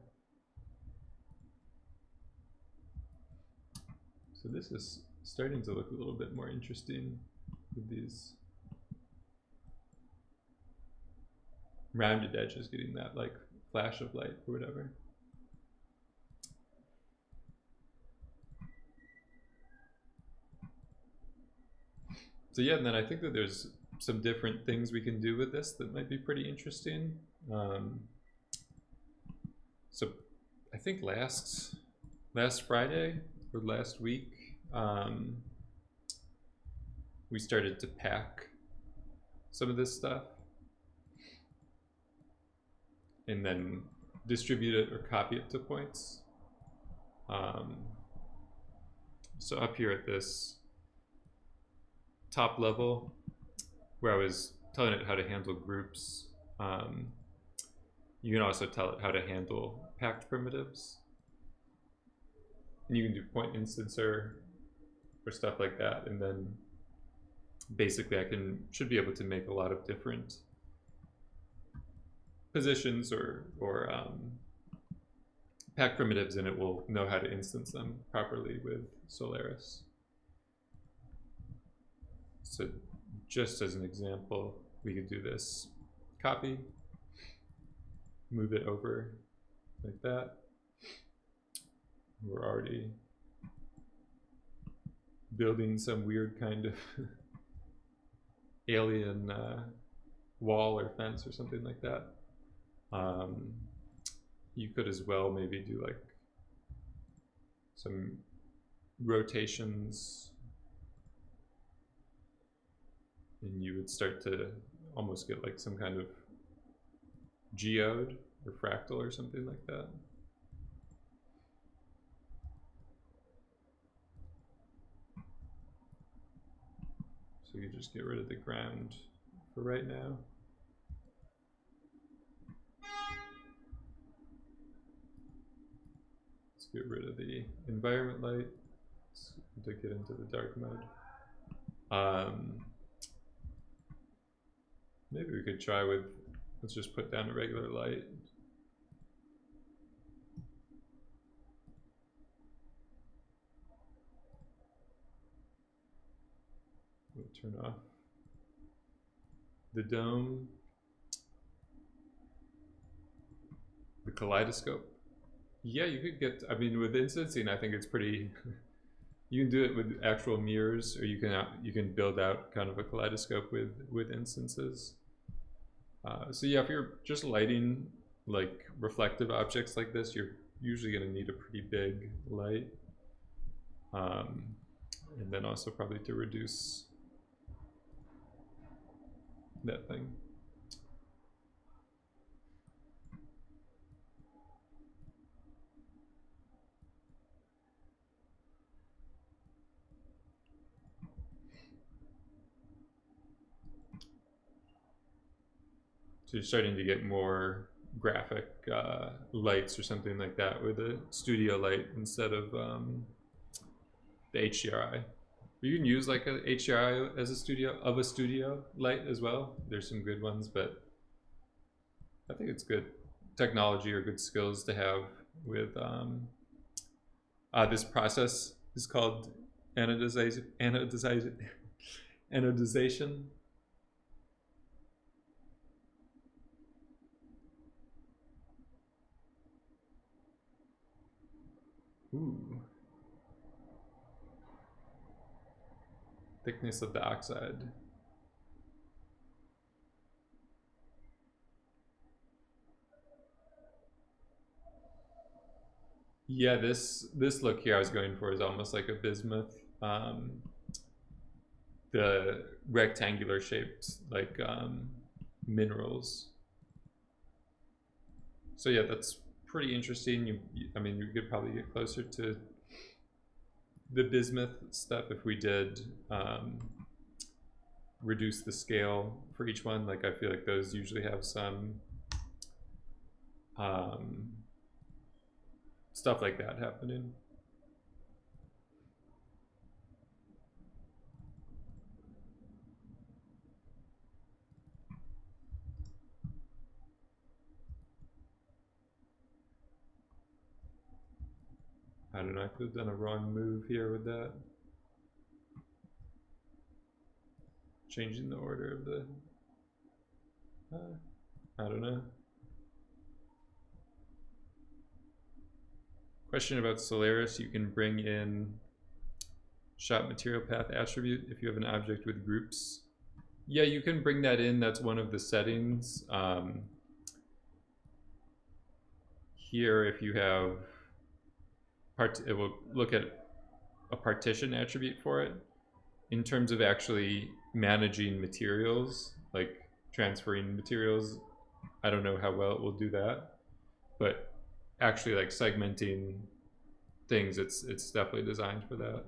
So this is starting to look a little bit more interesting with these rounded edges getting that like flash of light or whatever. So yeah, and then I think that there's some different things we can do with this that might be pretty interesting. So I think last Friday or last week, we started to pack some of this stuff and then distribute it or copy it to points. So up here at this top level, where I was telling it how to handle groups, you can also tell it how to handle packed primitives. And you can do point instancer or stuff like that, and then basically I should be able to make a lot of different positions or packed primitives, and it will know how to instance them properly with Solaris. So just as an example, we could do this copy, move it over like that. We're already building some weird kind of alien wall or fence or something like that. You could as well maybe do like some rotations, and you would start to almost get like some kind of geode or fractal or something like that. So you just get rid of the ground for right now. Let's get rid of the environment light to get into the dark mode. Maybe we could try with, let's just put down a regular light. We'll turn off the dome, the kaleidoscope. Yeah, you could get, I mean, with instancing, I think it's pretty, you can do it with actual mirrors, or you can build out kind of a kaleidoscope with instances. So yeah, if you're just lighting like reflective objects like this, you're usually going to need a pretty big light, and then also probably to reduce that thing. So you're starting to get more graphic lights or something like that with a studio light instead of the HDRI. You can use like a HDRI as a studio light as well. There's some good ones, but I think it's good technology or good skills to have with this process is called anodization. Ooh. Thickness of the oxide. Yeah, this look here I was going for is almost like a bismuth. The rectangular shaped like minerals. So yeah, that's pretty interesting. I mean, you could probably get closer to the bismuth stuff if we did reduce the scale for each one. Like I feel like those usually have some stuff like that happening. I don't know, I could have done a wrong move here with that. Changing the order of the... I don't know. Question about Solaris, you can bring in shot material path attribute if you have an object with groups. Yeah, you can bring that in, that's one of the settings. Here, if you have, it will look at a partition attribute for it. In terms of actually managing materials, like transferring materials, I don't know how well it will do that, but actually like segmenting things, it's definitely designed for that.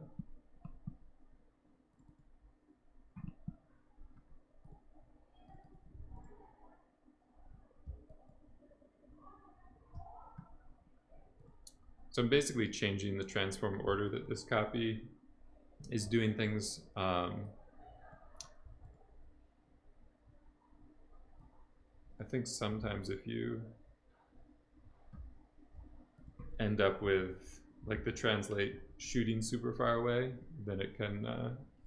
So I'm basically changing the transform order that this copy is doing things. I think sometimes if you end up with like the translate shooting super far away, then it can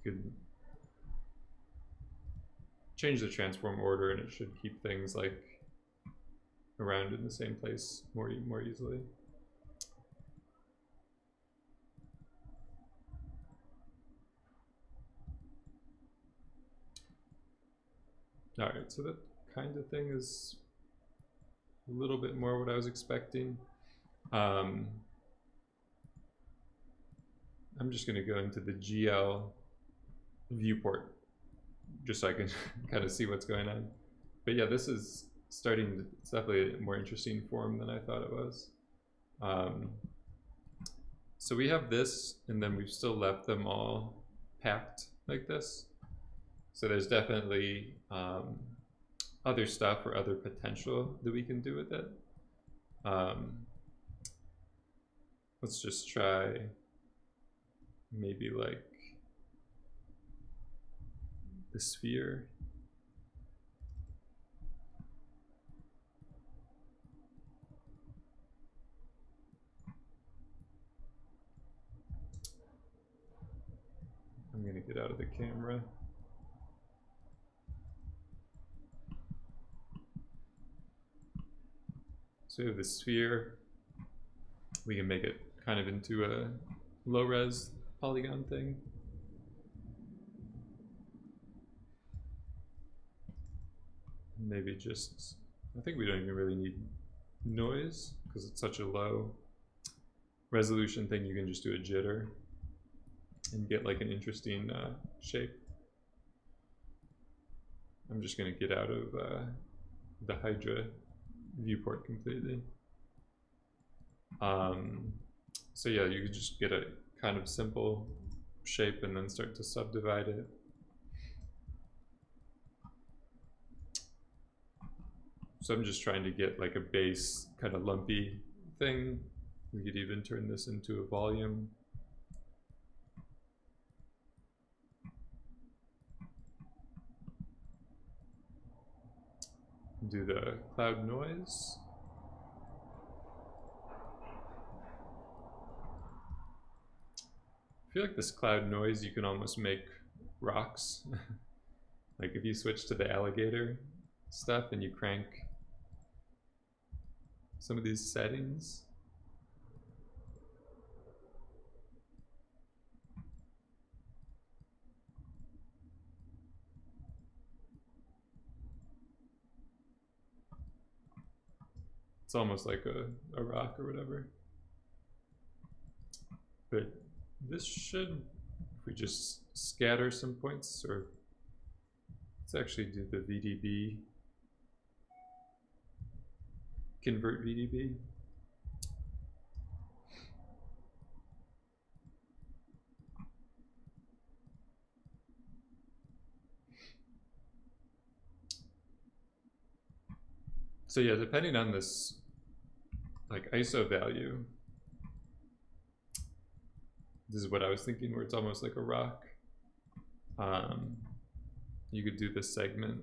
you could change the transform order and it should keep things like around in the same place more easily. All right, so that kind of thing is a little bit more what I was expecting. I'm just going to go into the GL viewport just so I can kind of see what's going on. But yeah, this is starting to, it's definitely a more interesting form than I thought it was. So we have this, and then we've still left them all packed like this. So there's definitely other stuff or other potential that we can do with it. Let's just try maybe like the sphere. I'm gonna get out of the camera. So we have the sphere. We can make it kind of into a low-res polygon thing. Maybe just, I think we don't even really need noise because it's such a low resolution thing. You can just do a jitter and get like an interesting shape. I'm just gonna get out of the Hydra viewport completely. So yeah, you could just get a kind of simple shape and then start to subdivide it. So I'm just trying to get like a base kind of lumpy thing. We could even turn this into a volume. Do the cloud noise. I feel like this cloud noise you can almost make rocks. Like if you switch to the alligator stuff and you crank some of these settings, It's almost like a rock or whatever. But this should, if we just scatter some points, or let's actually do the VDB, convert VDB. So yeah, depending on this like ISO value, this is what I was thinking, where it's almost like a rock. You could do the segment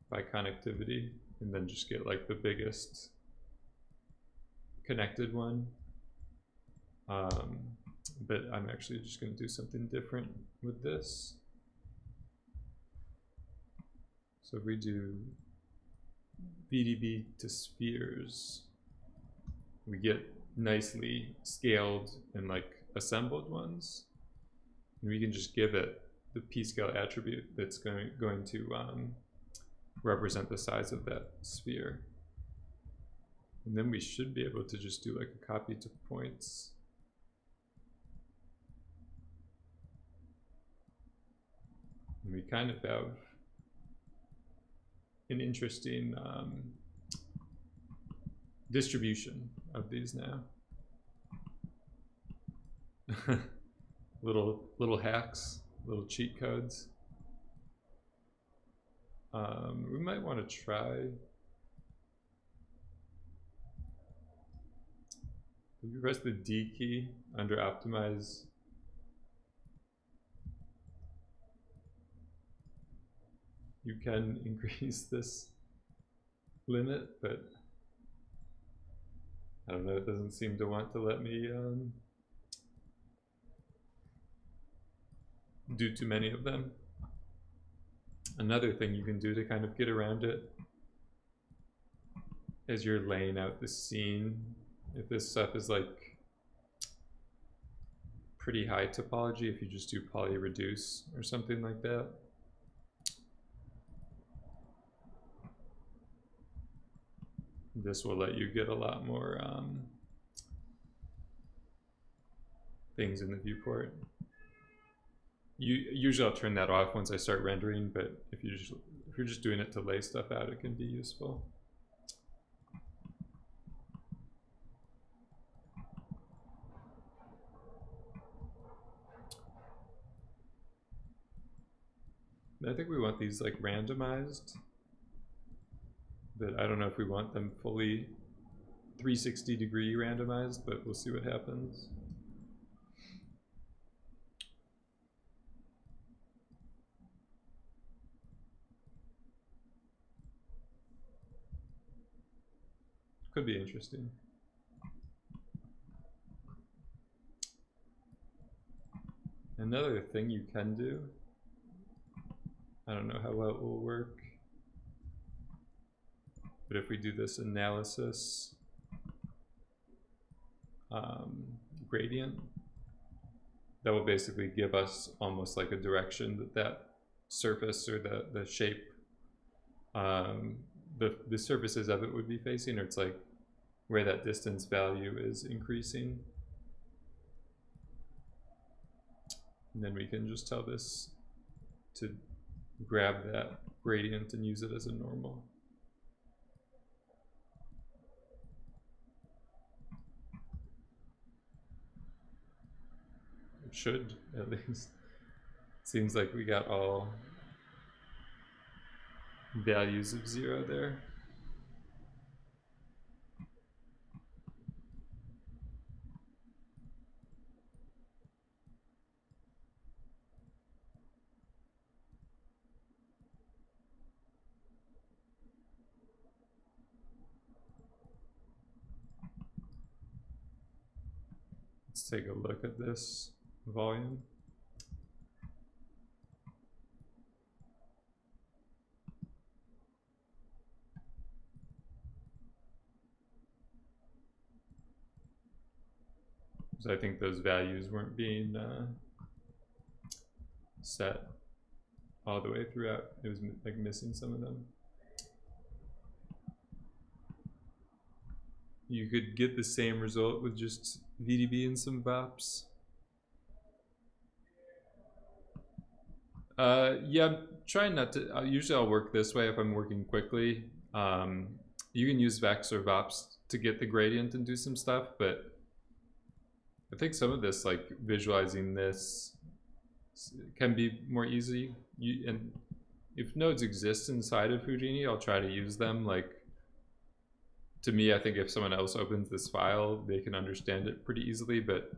by connectivity and then just get like the biggest connected one. But I'm actually just going to do something different with this. So if we do vdbtospheres, we get nicely scaled and like assembled ones, and we can just give it the p-scale attribute that's going to represent the size of that sphere. And then we should be able to just do like a copy to points. And we kind of have an interesting distribution of these now. little hacks, little cheat codes. We might want to try. If you press the D key under optimize, you can increase this limit, but I don't know, it doesn't seem to want to let me do too many of them. Another thing you can do to kind of get around it as you're laying out the scene, if this stuff is like pretty high topology, if you just do poly reduce or something like that, this will let you get a lot more things in the viewport. Usually I'll turn that off once I start rendering, but if you're just doing it to lay stuff out, it can be useful. I think we want these like randomized, but I don't know if we want them fully 360-degree randomized, but we'll see what happens. Could be interesting. Another thing you can do, I don't know how well it will work, but if we do this analysis gradient, that will basically give us almost like a direction that that surface or the shape, the surfaces of it would be facing, or it's like where that distance value is increasing. And then we can just tell this to grab that gradient and use it as a normal. It should, at least. Seems like we got all values of 0 there. Let's take a look at this volume. So I think those values weren't being set all the way throughout. It was like missing some of them. you could get the same result with just VDB and some VOPs. Yeah, I'm trying not to. Usually I'll work this way if I'm working quickly. You can use Vex or VOPs to get the gradient and do some stuff, but I think some of this, like visualizing this, can be more easy. And if nodes exist inside of Houdini, I'll try to use them. Like, to me, I think if someone else opens this file, they can understand it pretty easily, but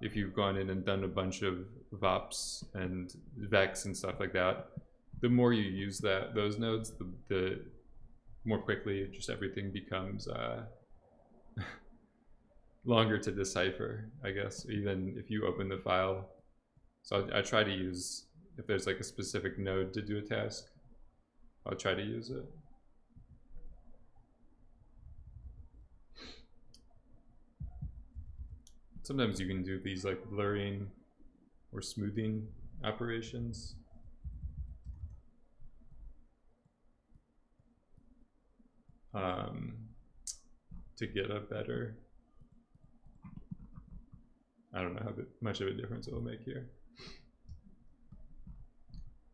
if you've gone in and done a bunch of VOPs and Vex and stuff like that, the more you use those nodes, the more quickly just everything becomes longer to decipher, I guess, even if you open the file. So I try to use, if there's like a specific node to do a task, I'll try to use it. Sometimes you can do these like blurring or smoothing operations. To get a better, I don't know how much of a difference it will make here.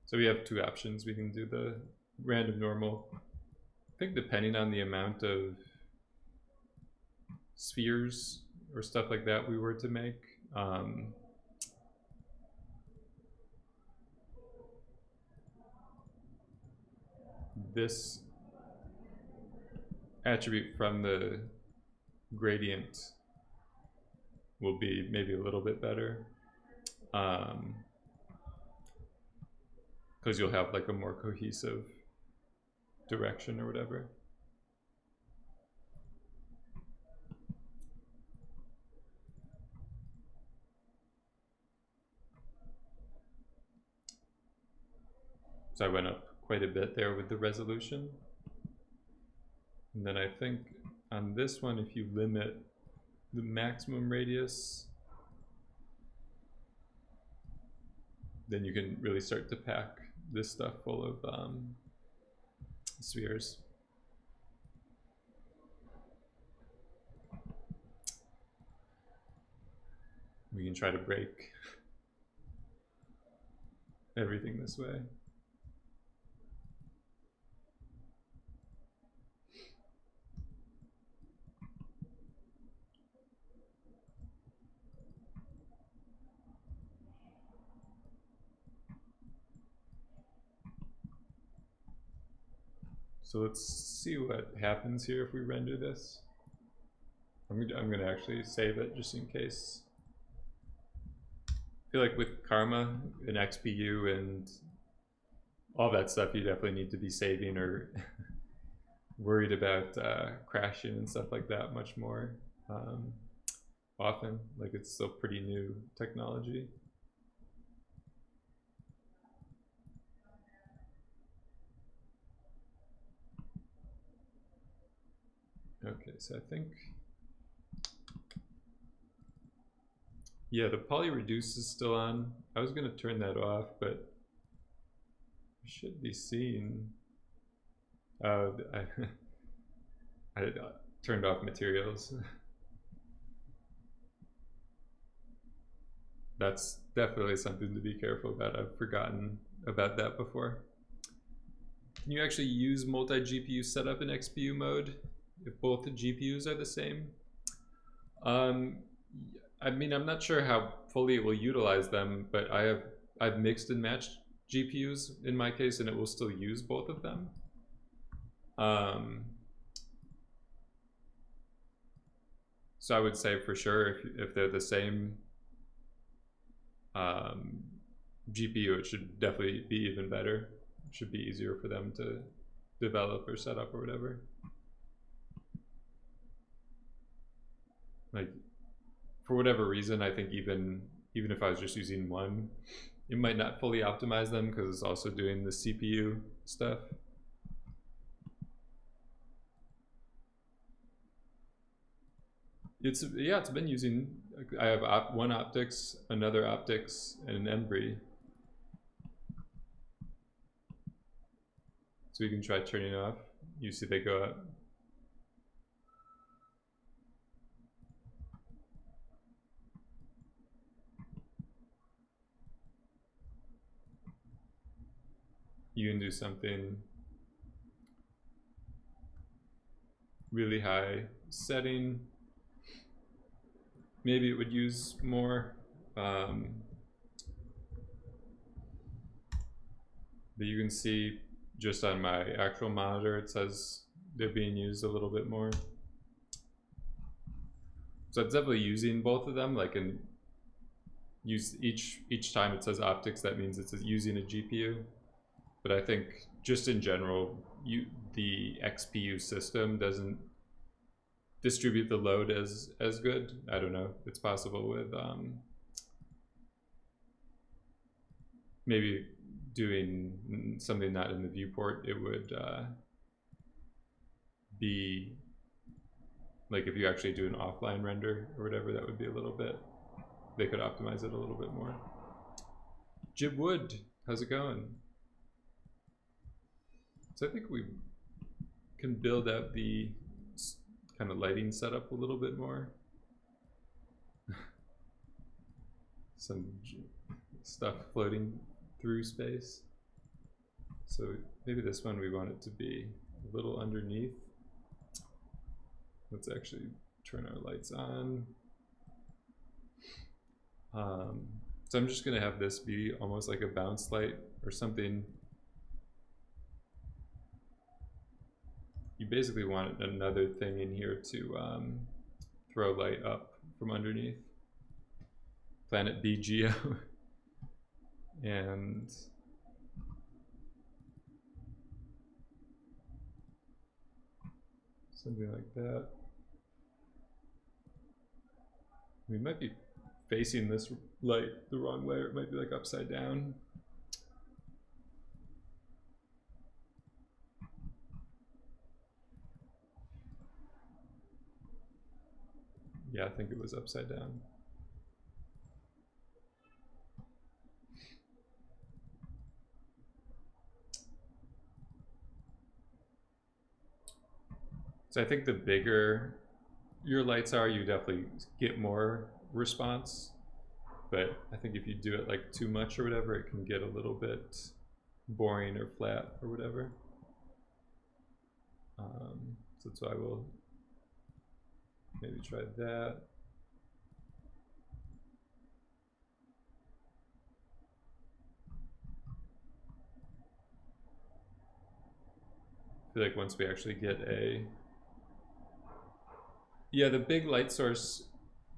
So we have two options. We can do the random normal. I think depending on the amount of spheres or stuff like that we were to make, this attribute from the gradient will be maybe a little bit better, because you'll have like a more cohesive direction or whatever. So I went up quite a bit there with the resolution. And then I think on this one, if you limit the maximum radius, then you can really start to pack this stuff full of spheres. We can try to break everything this way. So let's see what happens here if we render this. I'm gonna actually save it just in case. I feel like with Karma and XPU and all that stuff, you definitely need to be saving or worried about crashing and stuff like that much more often. Like, it's still pretty new technology. Okay, so I think, yeah, the poly reduce is still on. I was gonna turn that off, but you should be seeing. I turned off materials. That's definitely something to be careful about. I've forgotten about that before. Can you actually use multi-GPU setup in XPU mode if both the GPUs are the same? I mean, I'm not sure how fully it will utilize them, but I've mixed and matched GPUs in my case, and it will still use both of them. So I would say for sure, if they're the same GPU, it should definitely be even better. It should be easier for them to develop or set up or whatever. Like, for whatever reason, I think even if I was just using one, it might not fully optimize them because it's also doing the CPU stuff. It's been using. I have one optics, another optics, and an Embry. So you can try turning it off. You see they go up. you can do something really high setting. Maybe it would use more, but you can see just on my actual monitor it says they're being used a little bit more. So it's definitely using both of them. Like, in use each time it says optics, that means it's using a GPU. But I think just in general, the XPU system doesn't distribute the load as good. I don't know. It's possible with maybe doing something not in the viewport, it would be like if you actually do an offline render or whatever, that would be a little bit, they could optimize it a little bit more. Jib Wood, how's it going? So I think we can build out the kind of lighting setup a little bit more. Some stuff floating through space. So maybe this one we want it to be a little underneath. Let's actually turn our lights on. So I'm just gonna have this be almost like a bounce light or something. You basically want another thing in here to throw light up from underneath. Planet BGO. And something like that. We might be facing this light the wrong way, or it might be like upside down. Yeah, I think it was upside down. So I think the bigger your lights are, you definitely get more response. But I think if you do it like too much or whatever, it can get a little bit boring or flat or whatever. So that's why we'll maybe try that. I feel like once we actually get the big light source,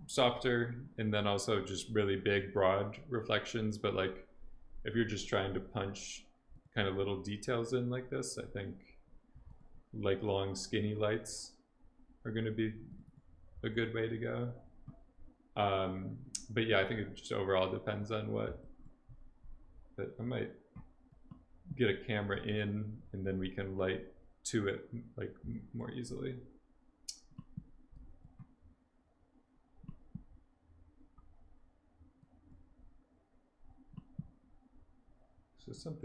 softer, and then also just really big broad reflections. But like if you're just trying to punch kind of little details in like this, I think like long skinny lights are going to be a good way to go. But yeah, I think it just overall depends on what. But I might get a camera in and then we can light to it like more easily. So some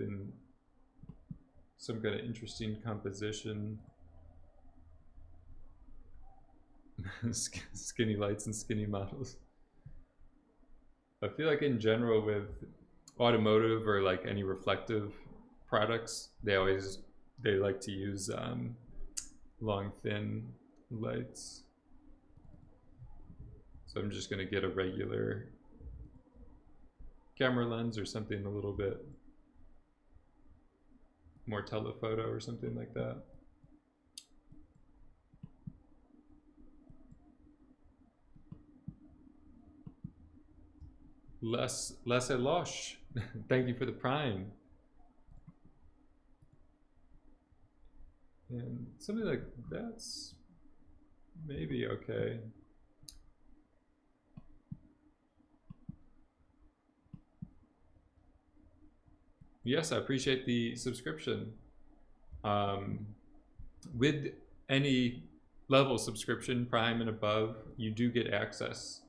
kind of interesting composition. Skinny lights and skinny models. I feel like in general with automotive or like any reflective products, they like to use long thin lights. So I'm just gonna get a regular camera lens or something a little bit more telephoto or something like that. Les Eloche, thank you for the prime. And something like that's maybe okay. Yes, I appreciate the subscription. With any level subscription, Prime and above, you do get access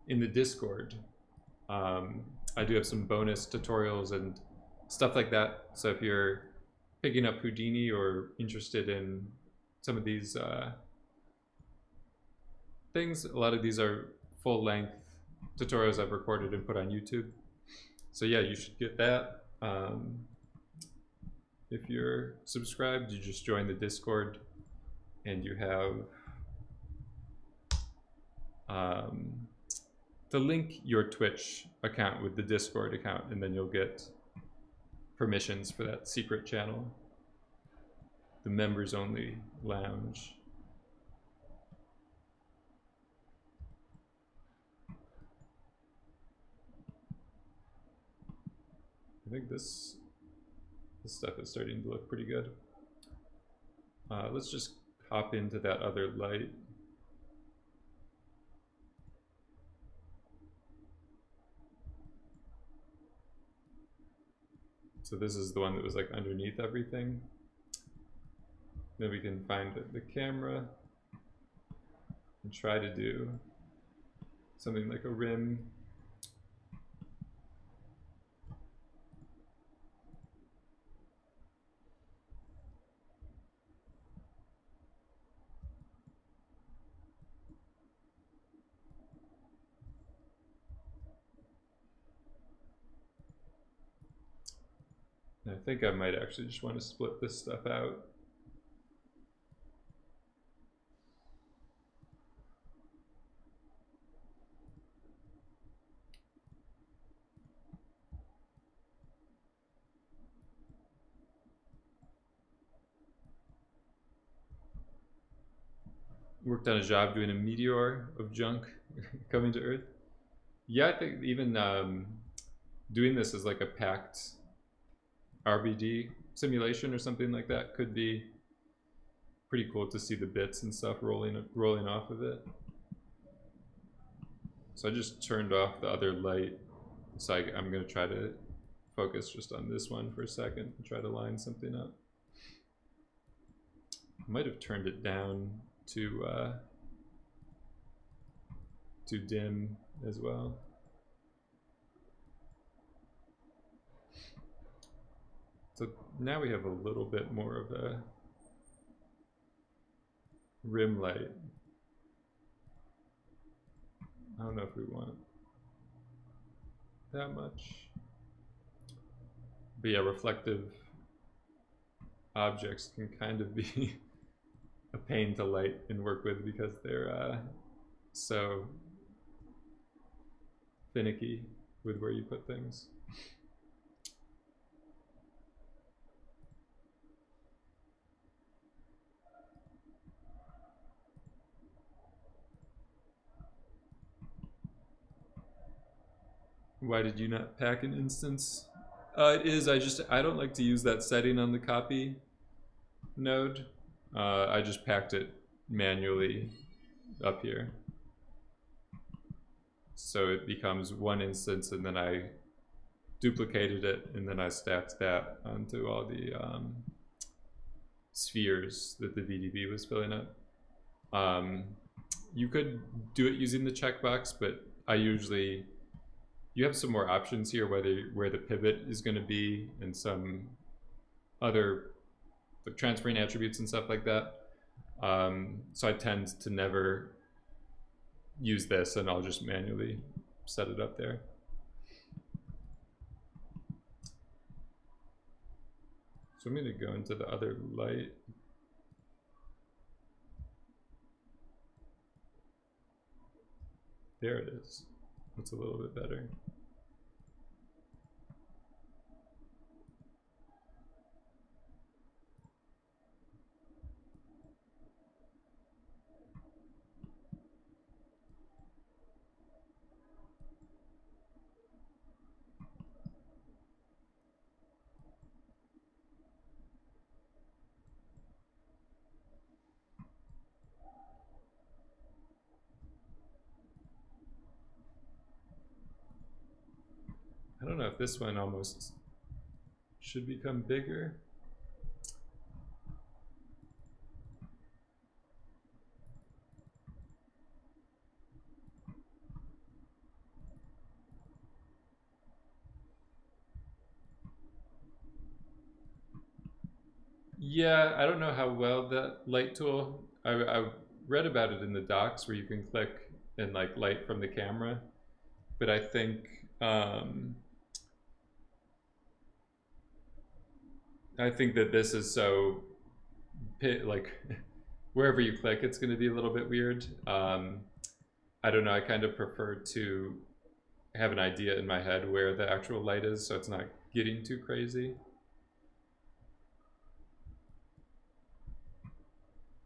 in the Discord. I do have some bonus tutorials and stuff like that. So if you're picking up Houdini or interested in some of these things, a lot of these are full-length tutorials I've recorded and put on YouTube. So yeah, you should get that. if you're subscribed. You just join the Discord and you have to link your Twitch account with the Discord account, and then you'll get permissions for that secret channel, the members only lounge. I think this stuff is starting to look pretty good. Let's just hop into that other light. So this is the one that was like underneath everything. Then we can find the camera and try to do something like a rim. And I think I might actually just want to split this stuff out. Worked on a job doing a meteor of junk coming to Earth. Yeah, I think even doing this as like a packed RBD simulation or something like that could be pretty cool to see the bits and stuff rolling off of it. So I just turned off the other light. So I'm going to try to focus just on this one for a second and try to line something up. I might have turned it down too dim as well. So now we have a little bit more of a rim light. I don't know if we want that much. But yeah, reflective objects can kind of be a pain to light and work with because they're so finicky with where you put things. Why did you not pack an instance? It is, I don't like to use that setting on the copy node. I just packed it manually up here. So it becomes one instance, and then I duplicated it, and then I stacked that onto all the spheres that the VDB was filling up. You could do it using the checkbox, but you have some more options here, where the pivot is going to be and some other like transferring attributes and stuff like that. So I tend to never use this, and I'll just manually set it up there. So I'm going to go into the other light. There it is. That's a little bit better. I don't know if this one almost should become bigger. Yeah, I don't know how well that light tool, I read about it in the docs where you can click and like light from the camera, but I think I think that this is so like wherever you click, it's going to be a little bit weird. I don't know. I kind of prefer to have an idea in my head where the actual light is, so it's not getting too crazy.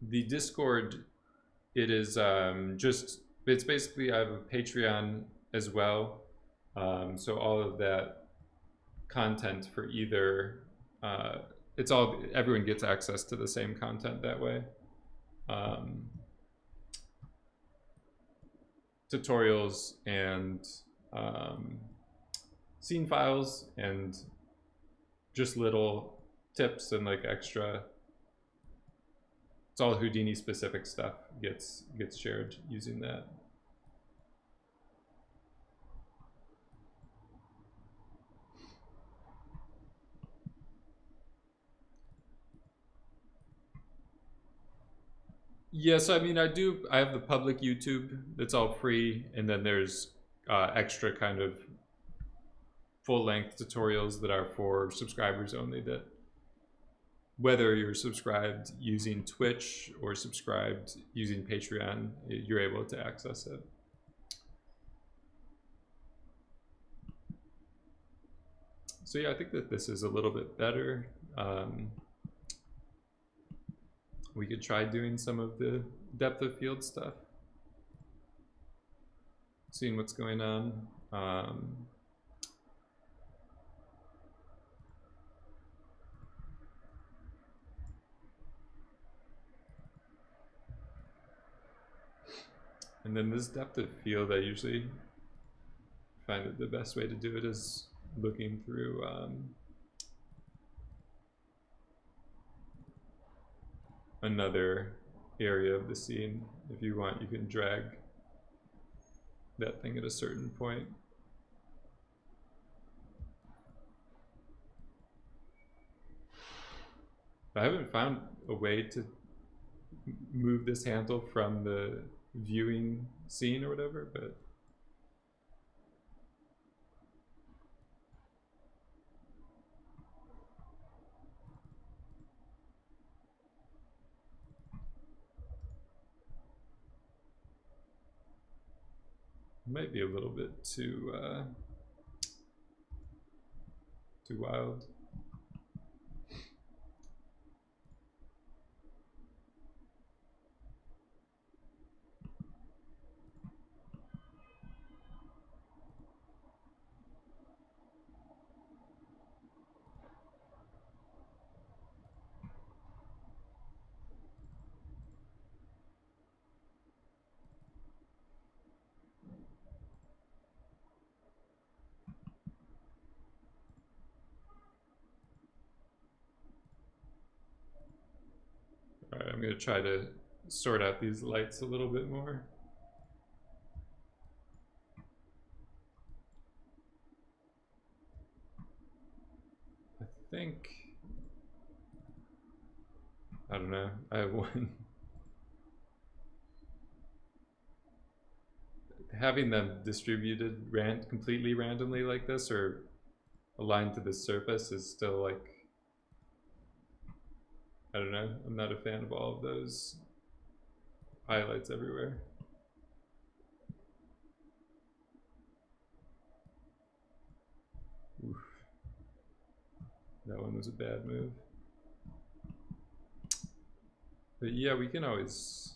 The Discord, it is it's basically, I have a Patreon as well. So all of that content for either, it's all, everyone gets access to the same content that way. Tutorials and scene files and just little tips and like extra, it's all Houdini specific stuff gets shared using that. Yes, I mean, I have the public YouTube that's all free, and then there's extra kind of full-length tutorials that are for subscribers only, that whether you're subscribed using Twitch or subscribed using Patreon, you're able to access it. So yeah, I think that this is a little bit better. We could try doing some of the depth of field stuff, seeing what's going on. And then this depth of field, I usually find that the best way to do it is looking through another area of the scene. If you want, you can drag that thing at a certain point. I haven't found a way to move this handle from the viewing scene or whatever, but it might be a little bit too wild. All right, I'm going to try to sort out these lights a little bit more. I think, I don't know, I have one. Having them distributed completely randomly like this, or aligned to the surface, is still like, I don't know, I'm not a fan of all of those highlights everywhere. Oof. That one was a bad move. But yeah, we can always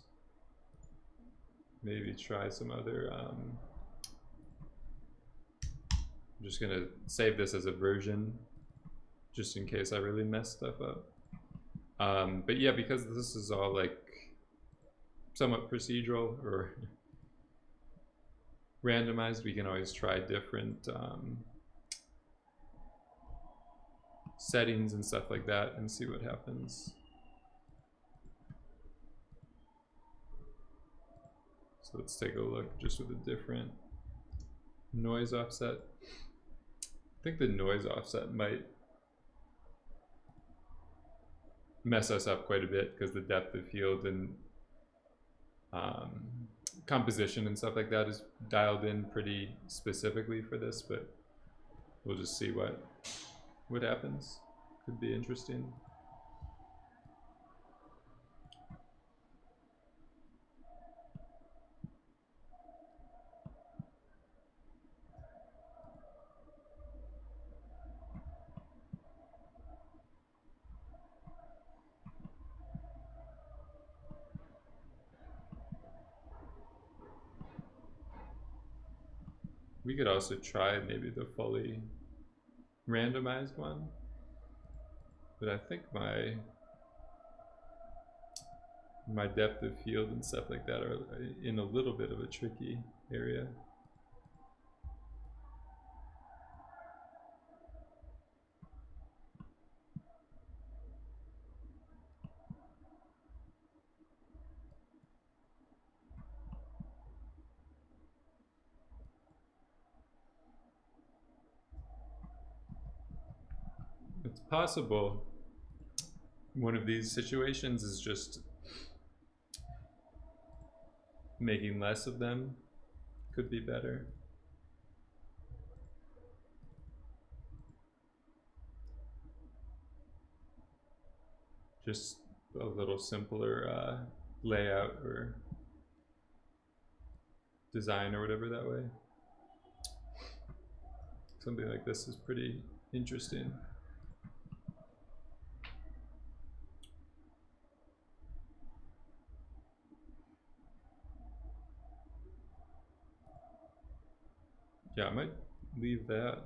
maybe try some other, I'm just gonna save this as a version just in case I really mess stuff up. But yeah, because this is all like somewhat procedural or randomized, we can always try different settings and stuff like that and see what happens. So let's take a look just with a different noise offset. I think the noise offset might mess us up quite a bit because the depth of field and composition and stuff like that is dialed in pretty specifically for this, but we'll just see what happens. could be interesting. We could also try maybe the fully randomized one, but I think my depth of field and stuff like that are in a little bit of a tricky area. It's possible one of these situations is just making less of them could be better. Just a little simpler layout or design or whatever that way. Something like this is pretty interesting. Yeah, I might leave that.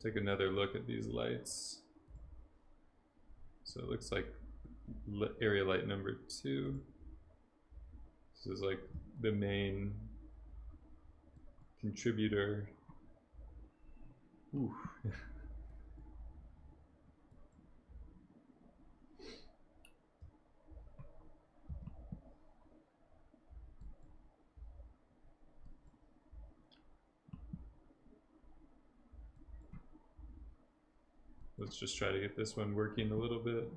Take another look at these lights. So it looks like area light number 2. This is like the main contributor. Ooh. Let's just try to get this one working a little bit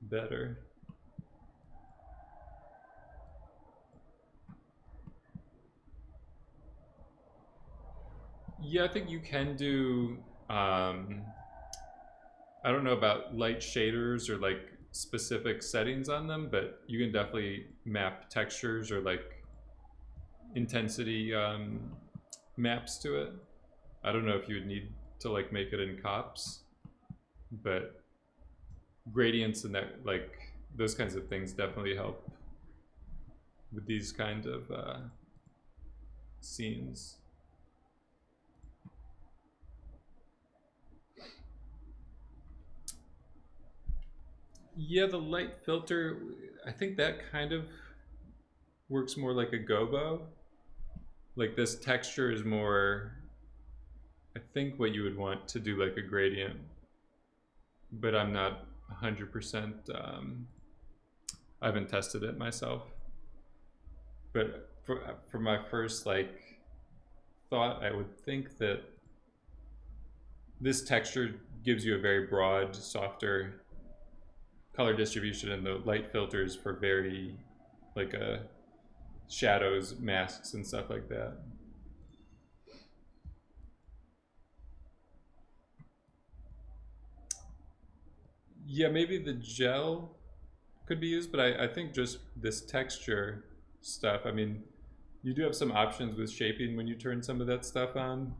better. Yeah, I think you can do, I don't know about light shaders or like specific settings on them, but you can definitely map textures or like intensity maps to it. I don't know if you would need to like make it in cops, but gradients and that, like those kinds of things definitely help with these kind of scenes. Yeah, the light filter, I think that kind of works more like a gobo. Like this texture is more, I think, what you would want to do like a gradient, but I'm not 100%, I haven't tested it myself. But for my first like thought, I would think that this texture gives you a very broad, softer color distribution, and the light filters for very like shadows, masks, and stuff like that. Yeah, maybe the gel could be used, but I think just this texture stuff. I mean, you do have some options with shaping when you turn some of that stuff on,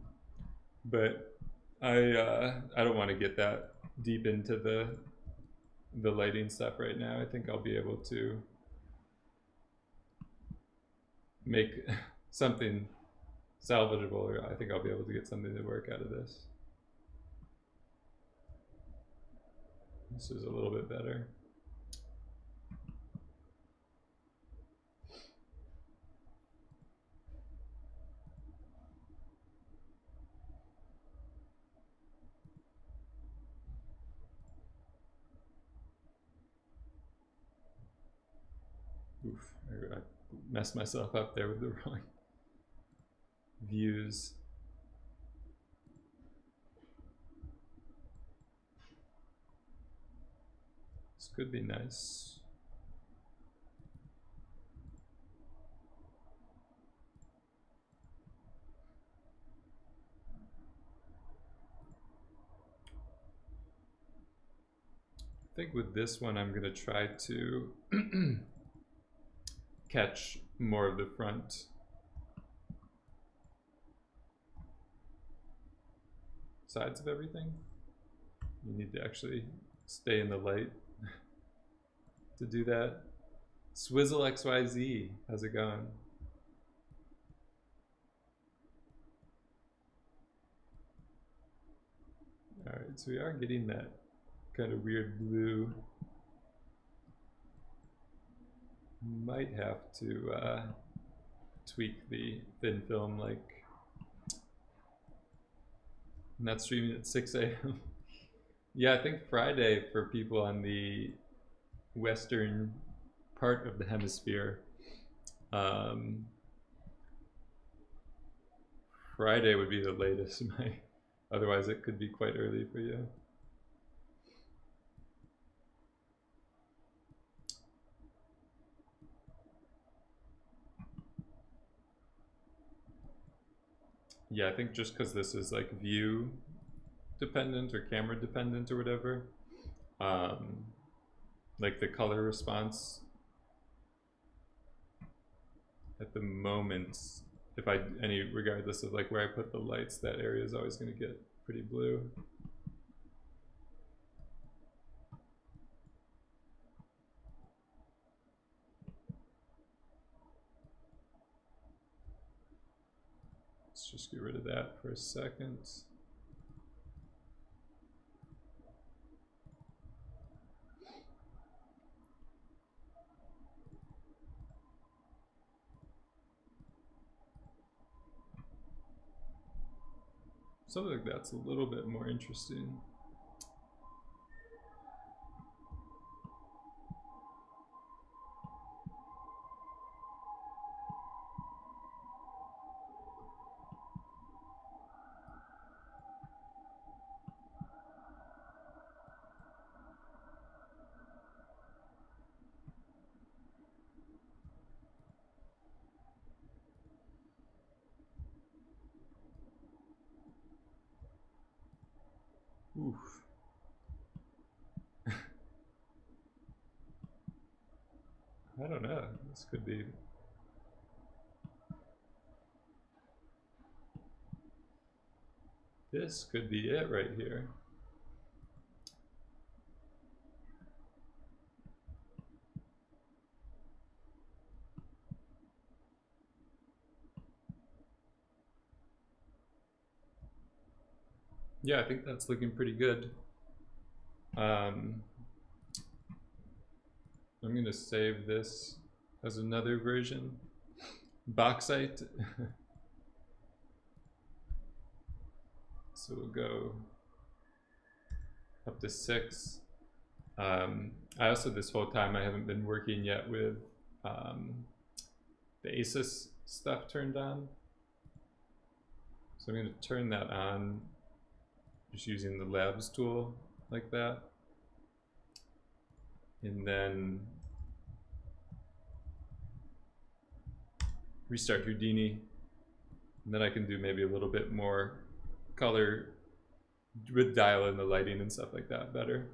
but I don't want to get that deep into the lighting stuff right now. I think I'll be able to make something salvageable, or I think I'll be able to get something to work out of this. This is a little bit better. Oof, I messed myself up there with the wrong views. This could be nice. think with this one I'm gonna try to catch more of the front sides of everything. You need to actually stay in the light to do that. Swizzle XYZ, how's it going? Alright, so we are getting that kind of weird blue. Might have to tweak the thin film, like I'm not streaming at 6 a.m. Yeah, I think Friday for people on the western part of the hemisphere. Friday would be the latest. Otherwise it could be quite early for you. Yeah, I think just because this is like view dependent or camera dependent or whatever, like the color response at the moment, if I regardless of like where I put the lights, that area is always going to get pretty blue. Let's just get rid of that for a second. Something like that's a little bit more interesting. Oof. I don't know. This could be. This could be it right here. Yeah, I think that's looking pretty good. I'm going to save this as another version. Bauxite. So we'll go up to 6. I also, this whole time, I haven't been working yet with the ASUS stuff turned on. So I'm going to turn that on just using the labs tool like that. And then restart Houdini. And then I can do maybe a little bit more color with dial in the lighting and stuff like that better.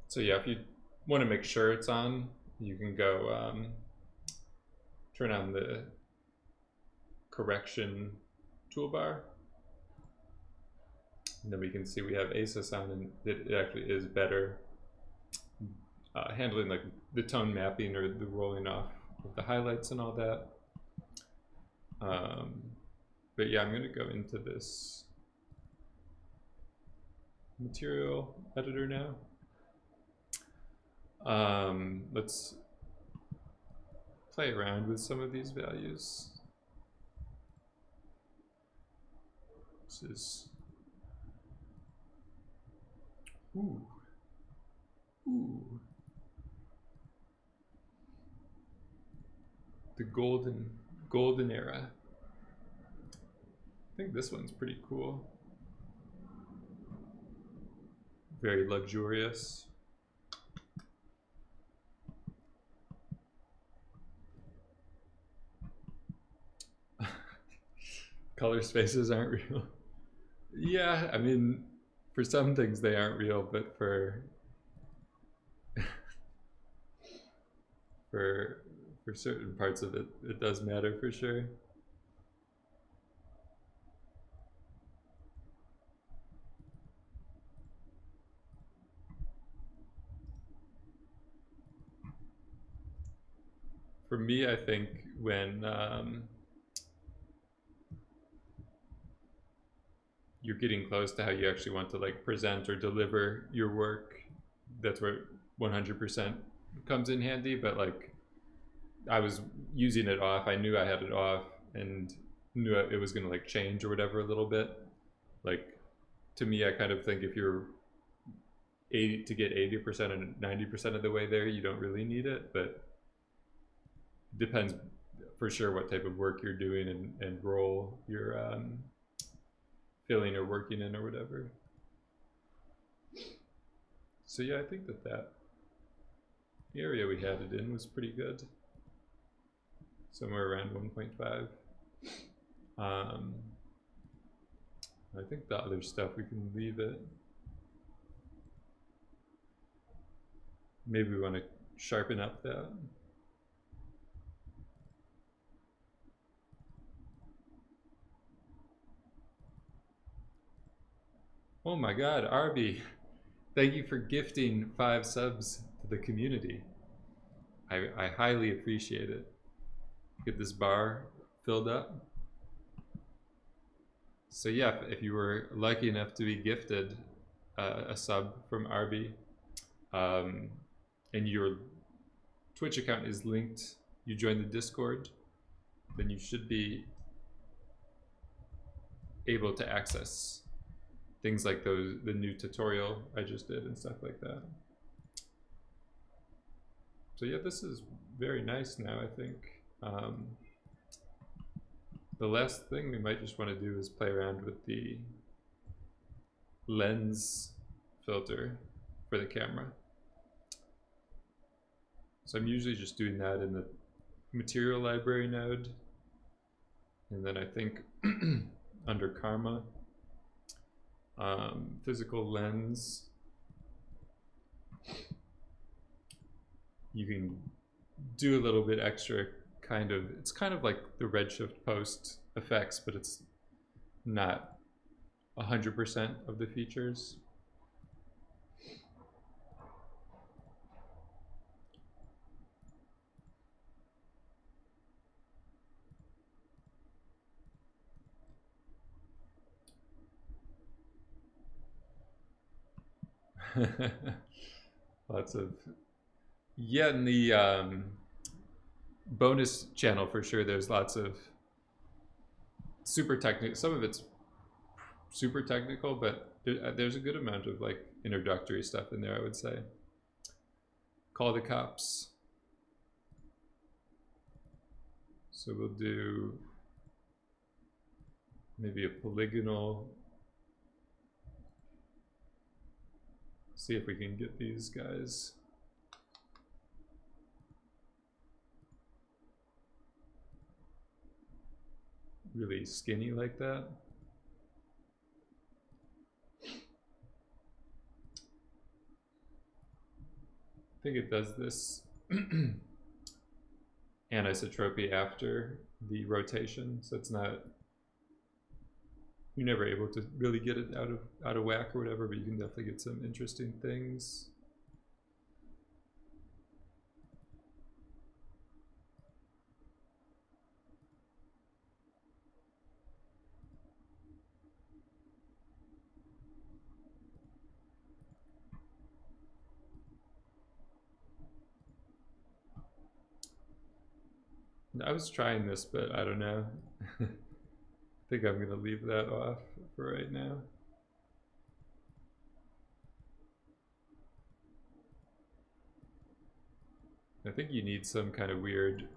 So yeah, if you want to make sure it's on, you can go turn on the correction toolbar. And then we can see we have ASUS on, and it actually is better handling like the tone mapping or the rolling off of the highlights and all that. But yeah, I'm going to go into this material editor now. Let's play around with some of these values. This is ooh. The golden era. I think this one's pretty cool. very luxurious. Color spaces aren't real. Yeah, I mean, for some things they aren't real, but for for for certain parts of it, it does matter for sure. For me, I think when you're getting close to how you actually want to like present or deliver your work, that's where 100% comes in handy. But like, I was using it off. I knew I had it off and knew it was going to like change or whatever a little bit. Like, to me, I kind of think if you're 80 to get 80% and 90% of the way there, you don't really need it. But it depends for sure what type of work you're doing and role you're filling or working in or whatever. So yeah, I think that area we had it in was pretty good. Somewhere around 1.5. I think the other stuff we can leave it. Maybe we want to sharpen up that. Oh my god, Arby, thank you for gifting 5 subs to the community. I highly appreciate it. Get this bar filled up. So yeah, if you were lucky enough to be gifted a sub from Arby, and your Twitch account is linked, you join the Discord, then you should be able to access things like the new tutorial I just did and stuff like that. So yeah, this is very nice now, I think. The last thing we might just want to do is play around with the lens filter for the camera. So I'm usually just doing that in the material library node. And then I think under Karma, physical lens, you can do a little bit extra kind of, it's kind of like the redshift post effects, but it's not 100% of the features. Lots of, yeah, in the bonus channel for sure, there's lots of super technical, some of it's super technical, but there's a good amount of like introductory stuff in there, I would say. Call the cops. So we'll do maybe a polygonal. See if we can get these guys. Really skinny like that. I think it does this anisotropy after the rotation, so it's not, you're never able to really get it out of whack or whatever, but you can definitely get some interesting things. I was trying this, but I don't know. I think I'm gonna leave that off for right now. I think you need some kind of weird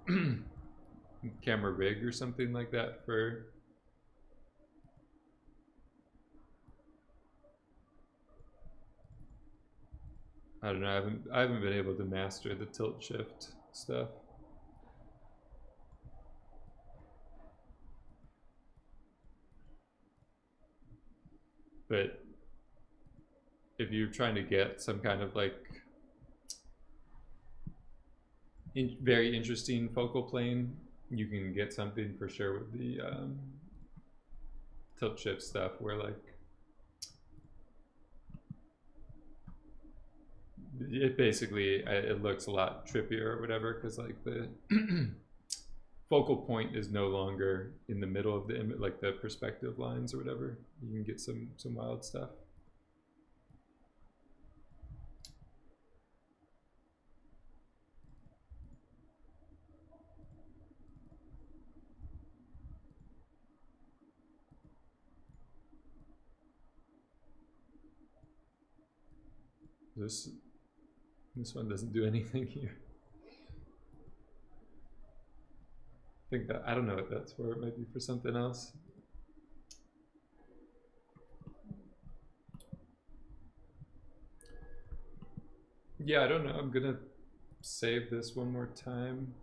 camera rig or something like that for I don't know. I haven't been able to master the tilt shift stuff. But if you're trying to get some kind of like very interesting focal plane, you can get something for sure with the tilt shift stuff, where like it basically it looks a lot trippier or whatever, because like the focal point is no longer in the middle of the image, like the perspective lines or whatever. You can get some wild stuff. This one doesn't do anything here. I think that, I don't know what that's for. It might be for something else. Yeah, I don't know. I'm gonna save this one more time.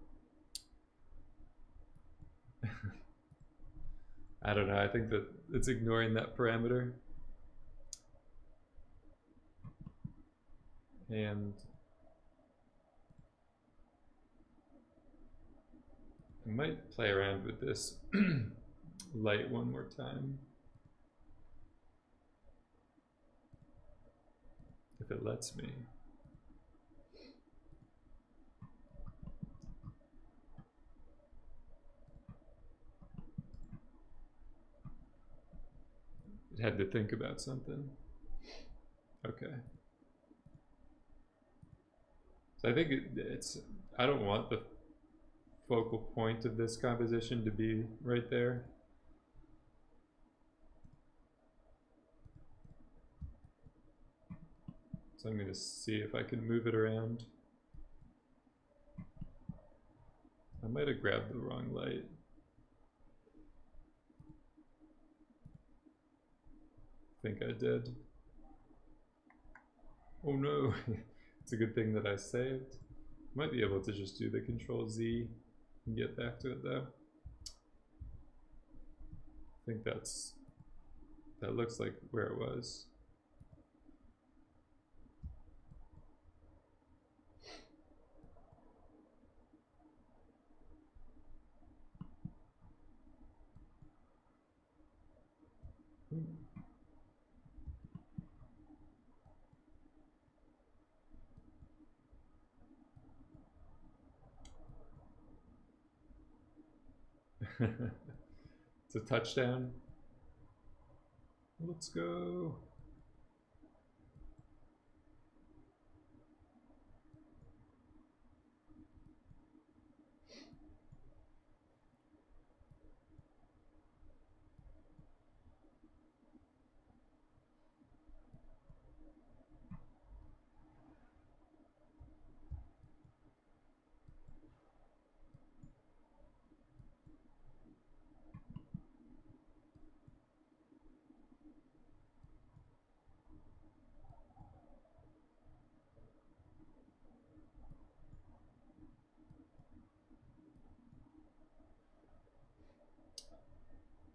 I don't know. I think that it's ignoring that parameter. And I might play around with this light one more time, if it lets me. It had to think about something. Okay. So I think it's, I don't want the focal point of this composition to be right there. So I'm going to see if I can move it around. I might have grabbed the wrong light. I think I did. Oh no, it's a good thing that I saved. Might be able to just do the Control Z and get back to it though. I think that looks like where it was. It's a touchdown. Let's go.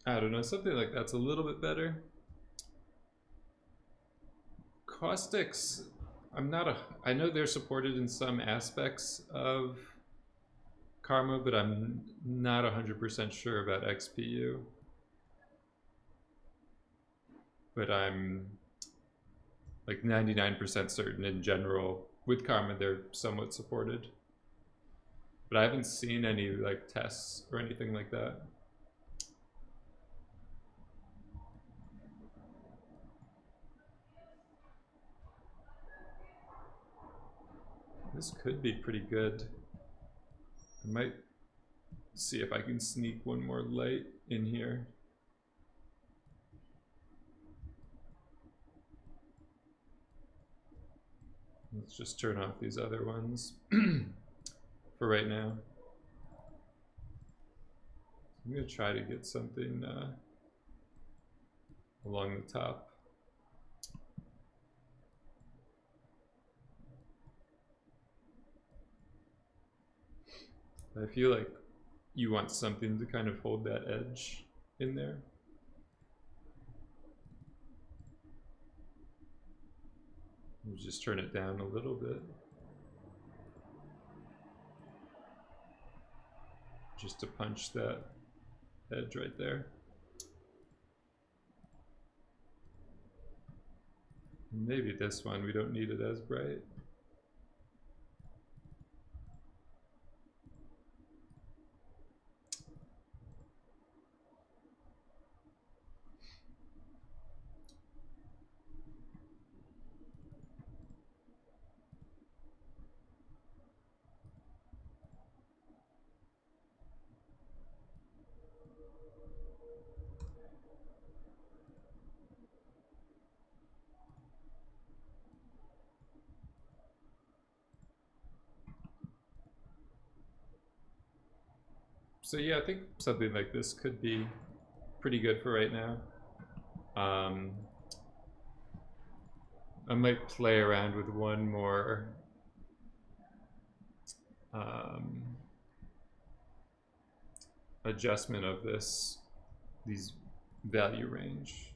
I don't know, something like that's a little bit better. Caustics, I know they're supported in some aspects of Karma, but I'm not 100% sure about XPU. But I'm like 99% certain in general with Karma they're somewhat supported. But I haven't seen any like tests or anything like that. This could be pretty good. I might see if I can sneak one more light in here. Let's just turn off these other ones for right now. I'm going to try to get something along the top. I feel like you want something to kind of hold that edge in there. We'll just turn it down a little bit. Just to punch that edge right there. Maybe this one, we don't need it as bright. So yeah, I think something like this could be pretty good for right now. I might play around with one more adjustment of these value range.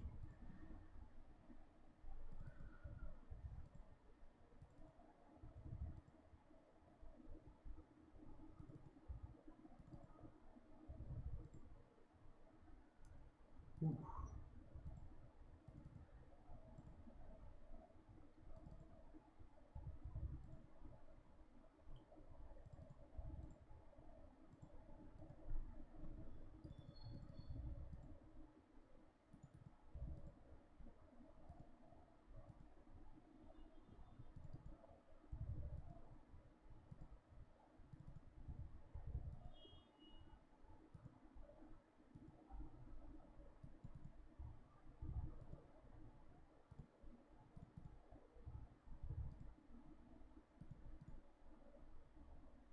Ooh.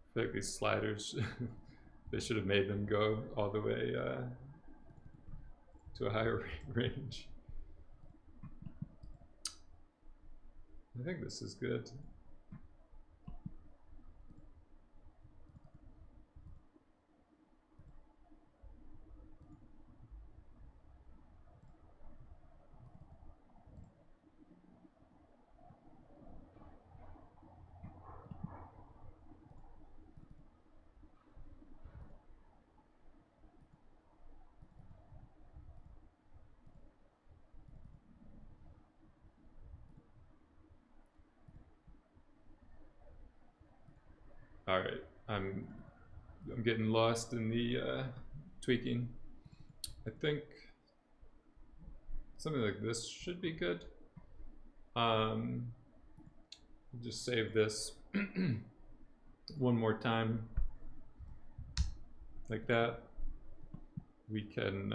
I feel like these sliders, they should have made them go all the way to a higher range. I think this is good. All right, I'm getting lost in the tweaking. I think something like this should be good. Just save this one more time, like that. We can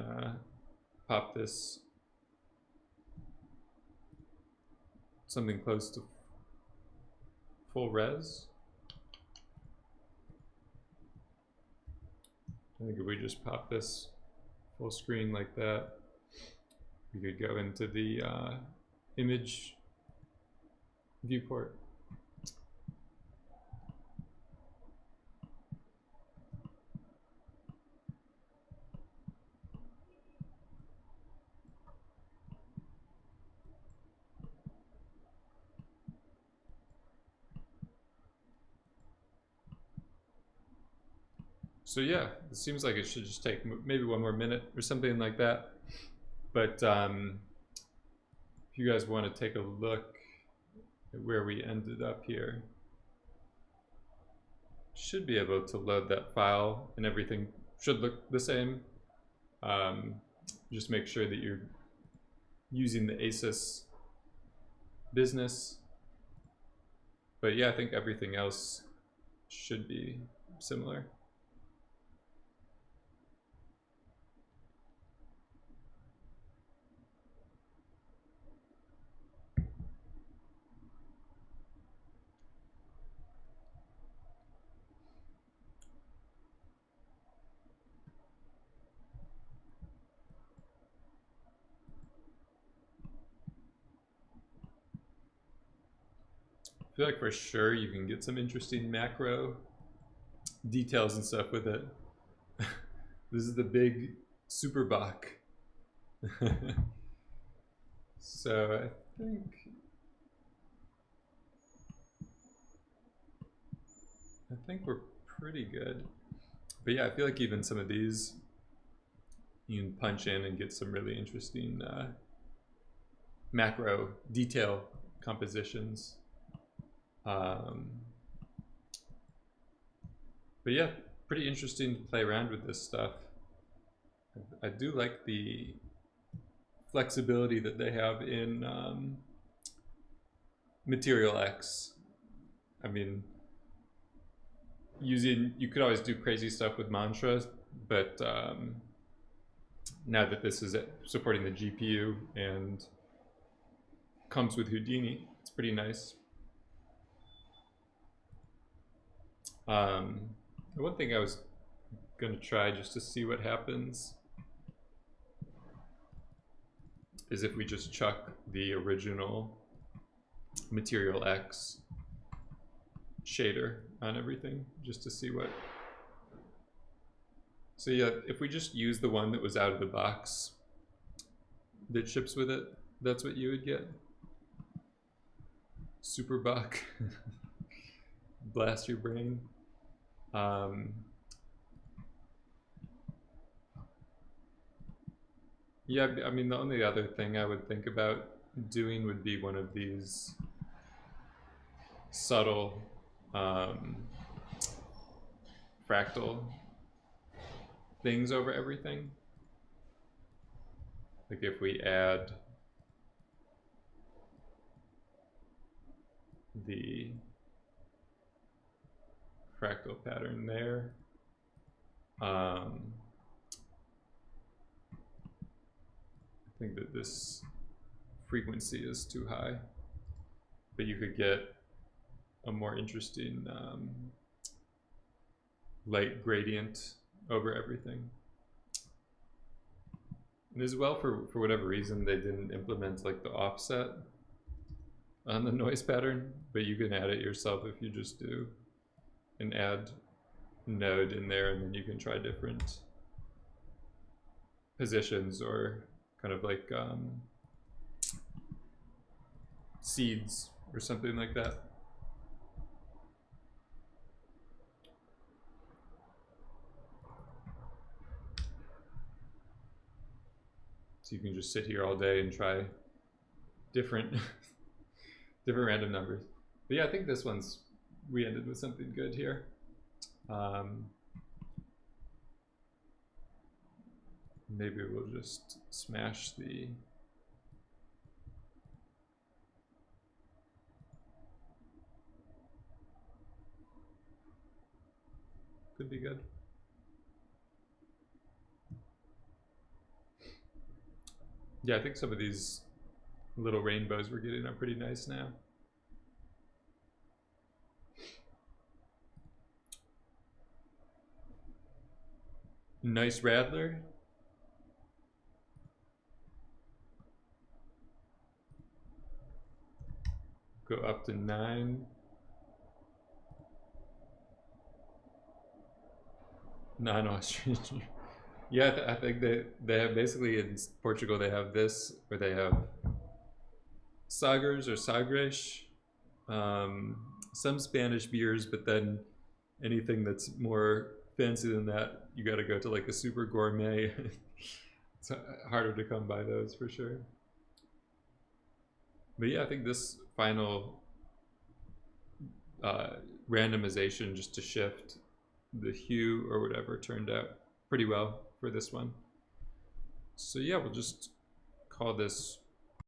pop this something close to full res. I think if we just pop this full screen like that, we could go into the image viewport. So yeah, it seems like it should just take maybe one more minute or something like that. But if you guys want to take a look at where we ended up here, should be able to load that file and everything should look the same. Just make sure that you're using the ASUS business. But yeah, I think everything else should be similar. I feel like for sure you can get some interesting macro details and stuff with it. This is the big super Bach. So I think we're pretty good. But yeah, I feel like even some of these you can punch in and get some really interesting macro detail compositions. But yeah, pretty interesting to play around with this stuff. I do like the flexibility that they have in MaterialX. I mean, you could always do crazy stuff with mantras, but now that this is supporting the GPU and comes with Houdini, it's pretty nice. One thing I was going to try just to see what happens is if we just chuck the original MaterialX shader on everything, just to see what. So yeah, if we just use the one that was out of the box that ships with it, that's what you would get. Super Bach. Blast your brain. Yeah, I mean, the only other thing I would think about doing would be one of these subtle fractal things over everything. Like if we add the fractal pattern there, I think that this frequency is too high, but you could get a more interesting light gradient over everything. And as well, for whatever reason, they didn't implement like the offset on the noise pattern, but you can add it yourself if you just do an add node in there, and then you can try different positions or kind of like seeds or something like that. So you can just sit here all day and try different different random numbers. But yeah, I think this one's, we ended with something good here. Maybe we'll just smash the could be good. Yeah, I think some of these little rainbows we're getting are pretty nice now. Nice rattler. Go up to 9. Non-Austrian. Yeah, I think they have basically in Portugal they have this, where they have sagres or sagres, some Spanish beers, but then anything that's more fancy than that, you got to go to like a super gourmet. It's harder to come by those for sure. But yeah, I think this final randomization just to shift the hue or whatever turned out pretty well for this one. So yeah, we'll just call this